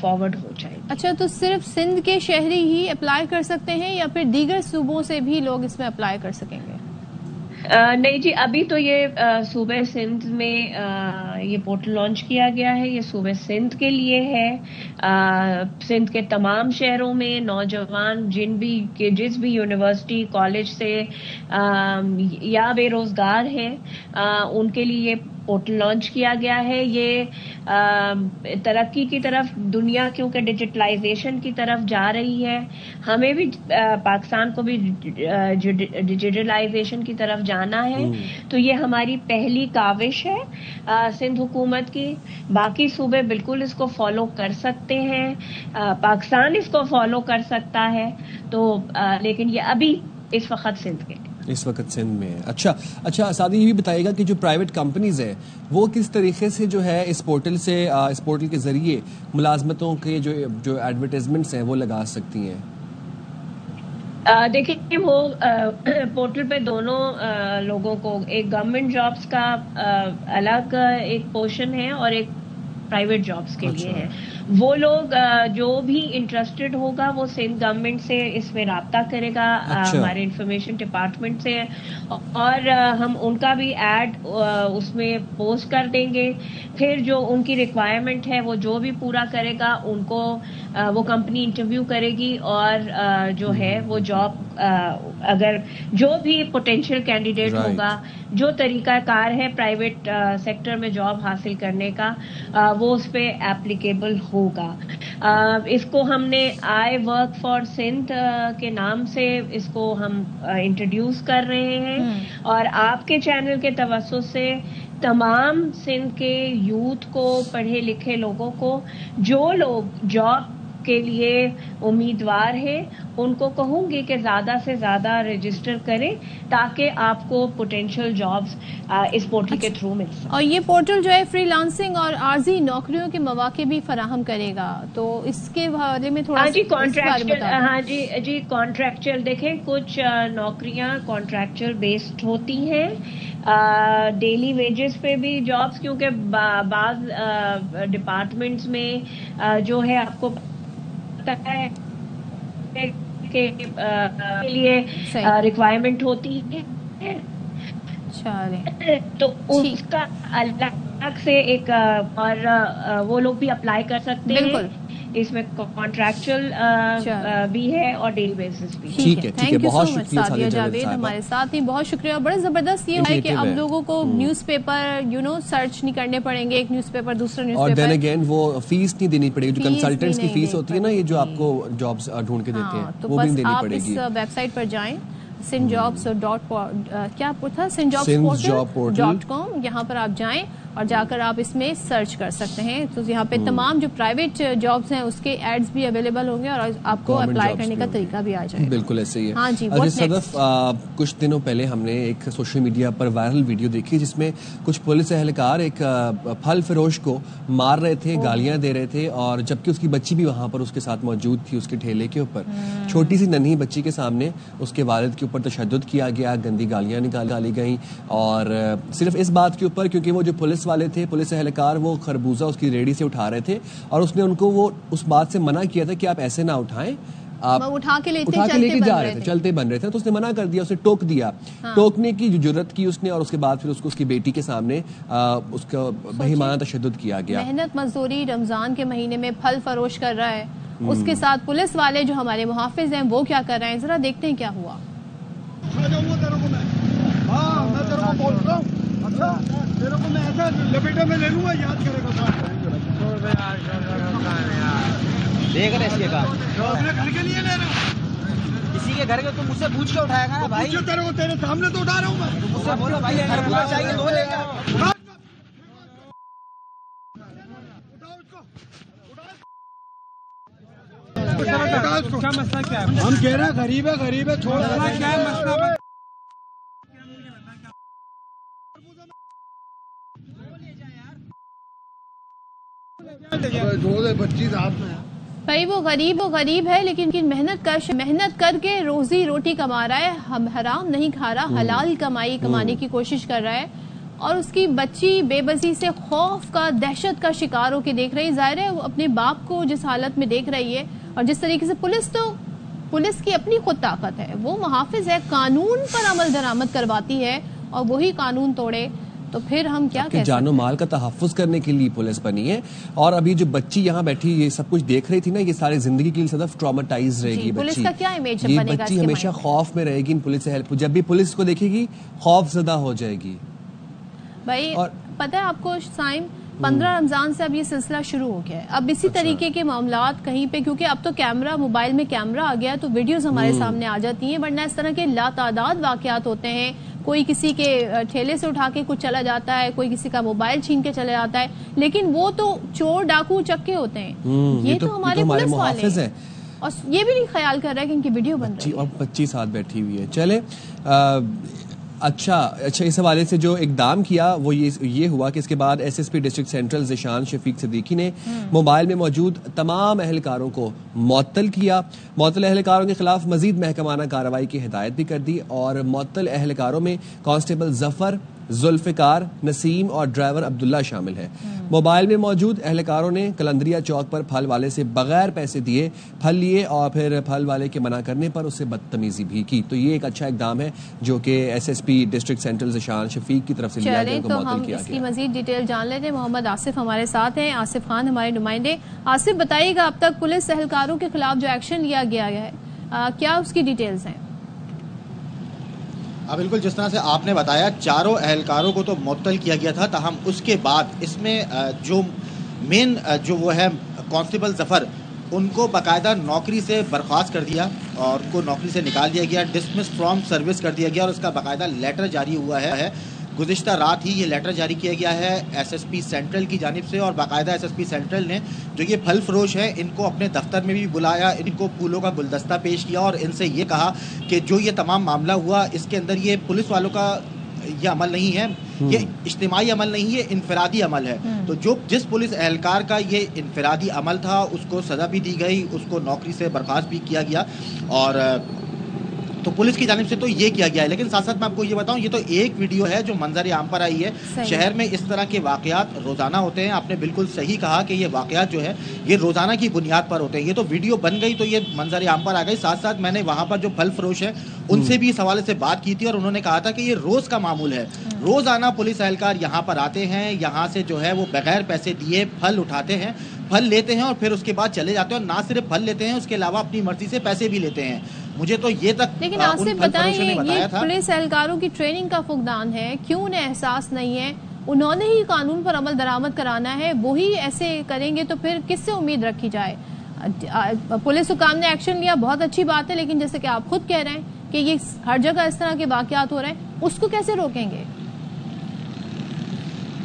فارورڈ ہو جائے گی. اچھا تو صرف سندھ کے شہری ہی اپلائی کر سکتے ہیں یا پھر دیگر صوبوں سے بھی لوگ اس میں اپلائی کر سکیں گے؟ نہیں جی ابھی تو یہ صوبہ سندھ میں یہ پورٹل لانچ کیا گیا ہے، یہ صوبہ سندھ کے لیے ہے. سندھ کے تمام شہروں میں نوجوان جس بھی یونیورسٹی کالج سے یا بے روزگار ہیں ان کے لیے پورٹل لانچ کیا گیا ہے. یہ ترقی کی طرف دنیا کیونکہ ڈیجیٹلائزیشن کی طرف جا رہی ہے، ہمیں بھی پاکستان کو بھی ڈیجیٹلائزیشن کی طرف جانا ہے، تو یہ ہماری پہلی کاوش ہے سندھ حکومت کی. باقی صوبے بالکل اس کو فالو کر سکتے ہیں، پاکستان اس کو فالو کر سکتا ہے، تو لیکن یہ ابھی اس وقت سندھ کے اس وقت سندھ میں ہے. اچھا سعدیہ یہ بھی بتائیے گا کہ جو پرائیویٹ کمپنیز ہیں وہ کس طریقے سے جو ہے اس پورٹل کے ذریعے ملازمتوں کے جو ایڈورٹائزمنٹس ہیں وہ لگا سکتی ہیں؟ دیکھیں وہ پورٹل پہ دونوں لوگوں کو ایک گورنمنٹ جابس کا الگ ایک پورشن ہے اور ایک پرائیویٹ جابس کے لیے ہے. وہ لوگ جو بھی انٹرسٹڈ ہوگا وہ سندھ گورنمنٹ سے اس میں رابطہ کرے گا، ہمارے انفارمیشن ڈپارٹمنٹ سے، اور ہم ان کا بھی ایڈ اس میں پوسٹ کر دیں گے. پھر جو ان کی ریکوائرمنٹ ہے وہ جو بھی پورا کرے گا ان کو وہ کمپنی انٹرویو کرے گی، اور جو ہے وہ جاب اگر جو بھی پوٹینشیل کینڈیڈیٹ ہوگا، جو طریقہ کار ہے پرائیویٹ سیکٹر میں جاب حاصل کرنے کا وہ اس پہ ایپلیکیبل ہوگا. اس کو ہم نے آئی ورک فار سندھ کے نام سے اس کو ہم انٹروڈیوس کر رہے ہیں، اور آپ کے چینل کے توسط سے تمام سندھ کے یوتھ کو، پڑھے لکھے لوگوں کو، جو لوگ جاب کے لیے امیدوار ہیں ان کو کہوں گی کہ زیادہ سے زیادہ رجسٹر کریں تاکہ آپ کو پوٹینشیل جابز اس پورٹل کے تھرو مل سکیں. اور یہ پورٹل جو ہے فری لانسنگ اور عارضی نوکریوں کے مواقع بھی فراہم کرے گا، تو اس کے حوالے میں تھوڑا جی کانٹریکچل دیکھیں کچھ نوکریاں کانٹریکچل بیسڈ ہوتی ہیں، ڈیلی ویجز پہ بھی جابز، کیونکہ بعض ڈپارٹمنٹس میں جو ہے آپ کو پتہ ہے کے لیے ریکوائرمنٹ ہوتی ہے، تو اس کا الگ سے ایک اور وہ لوگ بھی اپلائی کر سکتے ہیں. اس میں کانٹریکچوئل بھی ہے اور ڈیلی بیسس بھی. ٹھیک ہے تھینک یو سو مچ سعدیہ جاوید ہمارے ساتھ ہی، بہت شکریہ. بڑا زبردست یہ ہے کہ اب لوگوں کو نیوز پیپر سرچ نہیں کرنے پڑیں گے، ایک نیوز پیپر دوسرا نیوز پیپر، اور دین اگین وہ فیس نہیں دینی پڑے گی، جو کنسلٹنٹس کی فیس ہوتی ہے نا، یہ جو آپ کو جابس ڈھونڈ کے دیتے ہیں وہ بھی نہیں دینی پڑے گی. آپ اس ویب سائٹ پر جائیں sindhjobs.com، یہاں پر آپ جائیں اور جا کر آپ اس میں سرچ کر سکتے ہیں. تو یہاں پہ تمام جو پرائیویٹ جابس ہیں اس کے ایڈز بھی اویلیبل ہوں گے اور آپ کو اپلائی کرنے کا طریقہ بھی آ جائے گا. بالکل ایسے ہی ہے. ہاں جی. صدف کچھ دنوں پہلے ہم نے ایک سوشل میڈیا پر وائرل ویڈیو دیکھی جس میں کچھ پولیس اہلکار ایک پھل فروش کو مار رہے تھے, گالیاں دے رہے تھے, اور جبکہ اس کی بچی بھی وہاں پر اس کے ساتھ موجود تھی اس کے ٹھیلے کے اوپر. چھوٹی سی ننھی بچی کے سامنے اس کے والد کے اوپر تشدد کیا گیا, گندی گالیاں نکالی گئیں, اور صرف اس بات کے اوپر کیونکہ وہ جو پولیس والے تھے, پولیس اہلکار, وہ خربوزہ اس کی ریڑھی سے اٹھا رہے تھے اور اس نے ان کو وہ اس بات سے منع کیا تھا کہ آپ ایسے نہ اٹھائیں, آپ اٹھا کے لے کے جا رہے تھے, چلتے بن رہے تھے. تو اس نے منع کر دیا, اسے ٹوک دیا. ٹوکنے کی جو جرت کی اس نے, اور اس کے بعد پھر اس کو اس کی بیٹی کے سامنے اس کا بہیمانہ تشدد کیا گیا. محنت مزدوری رمضان کے مہینے میں پھل فروش کر رہا ہے, اس کے ساتھ پولیس والے جو ہمارے محافظ ہیں وہ کیا کر رہے ہیں, ذرا دیکھتے ہیں کیا ہوا. تیرے کو میں ایسا لپیٹے میں لے لوں گا, یاد کرے گا. دیکھ رہے اس کے کام اپنے گھر کے لیے لے رہا ہوں, کسی کے گھر کے تو مجھ سے پوچھ کے اٹھائے گا نا بھائی. تیرے کو تیرے سامنے تو اٹھا رہا ہوں میں, مجھ سے بولو بھائی خربوزہ چاہیے دو لے کے. ہم کہہ رہے ہیں غریب ہے چھوڑ دینا, کیا ہے مسئلہ. بھائی وہ غریب ہے لیکن محنت کر کے روزی روٹی کما رہا ہے, حرام نہیں کھا رہا, حلال کمائی کمانے کی کوشش کر رہا ہے, اور اس کی بچی بے بسی سے خوف کا, دہشت کا شکار ہو کے دیکھ رہی. ظاہر ہے وہ اپنے باپ کو جس حالت میں دیکھ رہی ہے, اور جس طریقے سے پولیس کی اپنی خود طاقت ہے, وہ محافظ ہے, قانون پر عمل درآمد کرواتی ہے, اور وہی قانون توڑے تو پھر ہم کیا کہہ سکتے ہیں. جان و مال کا تحفظ کرنے کے لیے پولیس بنی ہے, اور ابھی جو بچی یہاں بیٹھی یہ سب کچھ دیکھ رہی تھی نا, یہ ساری زندگی کے لیے صرف ٹرامیٹائز رہے گی. پولیس کا کیا امیج یہ بنے گا, بچی ہمیشہ خوف میں رہے گی. پولیس جب بھی پولیس کو دیکھے گی خوف زدہ ہو جائے گی. بھائی پتہ ہے آپ کو سائم, 15 رمضان سے اب یہ سلسلہ شروع ہو گیا ہے. اب اسی طریقے کے معاملات کہیں پہ, کیونکہ اب تو کیمرہ, موبائل میں کیمرہ آ گیا تو ویڈیوز ہمارے سامنے آ جاتی ہیں, ورنہ اس طرح کے لاتعداد واقعات ہوتے ہیں. کوئی کسی کے ٹھیلے سے اٹھا کے کچھ چلا جاتا ہے, کوئی کسی کا موبائل چھین کے چلا جاتا ہے, لیکن وہ تو چور ڈاکو چکے ہوتے ہیں. یہ تو ہمارے پولیس والے ہیں, اور یہ بھی نہیں خیال کر رہا ہے کہ ان کی ویڈیو بن رہی ہے. اور بچی ساتھ بیٹھی ہوئی ہے. چلے اچھا اس حوالے سے جو اقدام کیا وہ یہ ہوا کہ اس کے بعد S S P district central Zeeshan Shafiq Siddiqui نے موبائل میں موجود تمام اہلکاروں کو معطل کیا. معطل اہلکاروں کے خلاف مزید محکمانہ کارروائی کی ہدایت بھی کر دی, اور معطل اہلکاروں میں کانسٹیبل ظفر, ذوالفقار, نسیم اور ڈرائیور عبداللہ شامل ہے. موبائل میں موجود اہلکاروں نے کلندریا چوک پر پھل والے سے بغیر پیسے دیے پھل لیے, اور پھر پھل والے کے منع کرنے پر اسے بدتمیزی بھی کی. تو یہ ایک اچھا اقدام ہے جو کہ S S P district central Zeeshan Shafiq کی طرف سے لیا گیا, ان کو معطل کیا گیا. اس کی مزید ڈیٹیل جان لیتے ہیں. محمد آصف ہمارے ساتھ ہیں, آصف خان ہمارے نمائندے. آصف بتائیے گا اب تک پولیس اہلکاروں کے خلاف جو ایکشن لیا گیا ہے کیا اس کی ڈیٹیلز ہیں؟ بالکل جس طرح سے آپ نے بتایا, چاروں اہلکاروں کو تو معطل کیا گیا تھا, تاہم اس کے بعد اس میں جو مین جو وہ ہے کانسٹیبل ظفر, ان کو باقاعدہ نوکری سے برخاست کر دیا اور ان کو نوکری سے نکال دیا گیا, ڈسمس فرام سروس کر دیا گیا, اور اس کا باقاعدہ لیٹر جاری ہوا ہے. گزشتہ رات ہی یہ لیٹر جاری کیا گیا ہے ایس ایس پی سینٹرل کی جانب سے, اور باقاعدہ ایس ایس پی سینٹرل نے جو یہ پھل فروش ہیں ان کو اپنے دفتر میں بھی بلایا, ان کو پھولوں کا گلدستہ پیش کیا, اور ان سے یہ کہا کہ جو یہ تمام معاملہ ہوا اس کے اندر یہ پولیس والوں کا یہ عمل نہیں ہے, یہ اجتماعی عمل نہیں ہے, انفرادی عمل ہے. تو جس پولیس اہلکار کا یہ انفرادی عمل تھا اس کو سزا بھی دی گئی, اس کو نوکری سے برخاست بھی کیا گیا, اور تو پولیس کی جانب سے تو یہ کیا گیا ہے. لیکن ساتھ ساتھ میں آپ کو یہ بتاؤں, یہ تو ایک ویڈیو ہے جو منظر عام پر آئی ہے. شہر میں اس طرح کے واقعات روزانہ ہوتے ہیں. آپ نے بالکل صحیح کہا کہ یہ واقعات جو ہے یہ روزانہ کی بنیاد پر ہوتے ہیں. یہ تو ویڈیو بن گئی تو یہ منظر عام پر آ گئی. ساتھ ساتھ میں نے وہاں پر جو پھل فروش ہیں ان سے بھی اس حوالے سے بات کی تھی, اور انہوں نے کہا تھا کہ یہ روز کا معمول ہے. روزانہ پولیس اہلکار یہاں پر آتے ہیں, یہاں سے جو ہے وہ بغیر پیسے دیے پھل اٹھاتے ہیں, پھل لیتے ہیں, اور پھر اس کے بعد چلے جاتے ہیں, اور نہ صرف پھل لیتے ہیں اس کے علاوہ اپنی مرضی سے پیسے بھی لیتے ہیں. مجھے تو یہ تک لیکن آصف بتائیں, یہ پولیس اہلکاروں کی ٹریننگ کا فقدان ہے, کیوں انہیں احساس نہیں ہے؟ انہوں نے ہی قانون پر عمل درآمد کرانا ہے, وہی ایسے کریں گے تو پھر کس سے امید رکھی جائے؟ پولیس حکام نے ایکشن لیا, بہت اچھی بات ہے, لیکن جیسے کہ آپ خود کہہ رہے ہیں کہ یہ ہر جگہ اس طرح کے واقعات ہو رہے ہیں, اس کو کیسے روکیں گے؟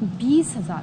20,000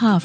½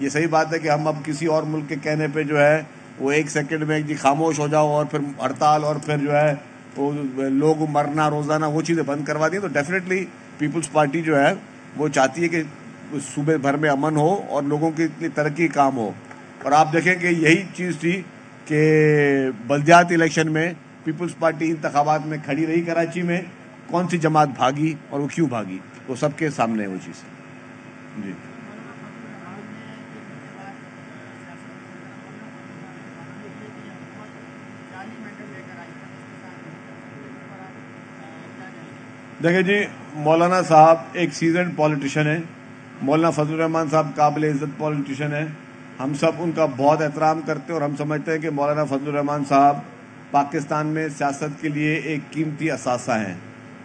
یہ صحیح بات ہے کہ ہم اب کسی اور ملک کے کہنے پہ جو ہے وہ 1 سیکنڈ میں جی خاموش ہو جاؤ اور پھر ہڑتال اور پھر جو ہے وہ لوگ مرنا روزانہ وہ چیزیں بند کروا دیں. تو ڈیفینیٹلی پیپلز پارٹی جو ہے وہ چاہتی ہے کہ صوبے بھر میں امن ہو اور لوگوں کی اتنی ترقی کام ہو. اور آپ دیکھیں کہ یہی چیز تھی کہ بلدیاتی الیکشن میں پیپلز پارٹی انتخابات میں کھڑی رہی کراچی میں, کون سی جماعت بھاگی اور وہ کیوں بھاگی, وہ سب کے سامنے ہے وہ چیز. جی دیکھیں جی, مولانا صاحب ایک سیزنڈ پولیٹیشین ہیں. مولانا فضل الرحمان صاحب قابل عزت پولیٹیشین ہیں. ہم سب ان کا بہت احترام کرتے ہیں اور ہم سمجھتے ہیں کہ مولانا فضل الرحمان صاحب پاکستان میں سیاست کے لیے ایک قیمتی اثاثہ ہیں.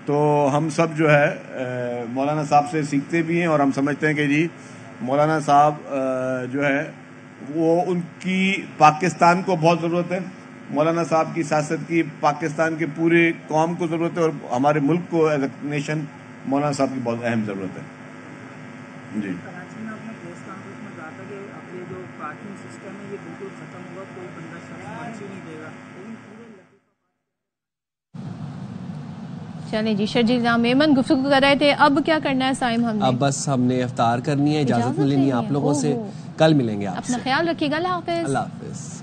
تو ہم سب جو ہے مولانا صاحب سے سیکھتے بھی ہیں اور ہم سمجھتے ہیں کہ جی مولانا صاحب جو ہے وہ ان کی پاکستان کو بہت ضرورت ہے. مولانا صاحب کی سیاست کی پاکستان کے پورے قوم کو ضرورت ہے اور ہمارے ملک کو ایز اے نیشن مولانا صاحب کی بہت اہم ضرورت ہے. جی چلیں جی, شرجیل نام ایمن گفتگو کر رہے تھے. اب کیا کرنا ہے سائم ہم نے؟ اب بس ہم نے افطار کرنی ہے, اجازت لینی ہے آپ لوگوں سے. کل ملیں گے آپ سے. اپنا خیال رکھیے گا. اللہ حافظ. اللہ حافظ.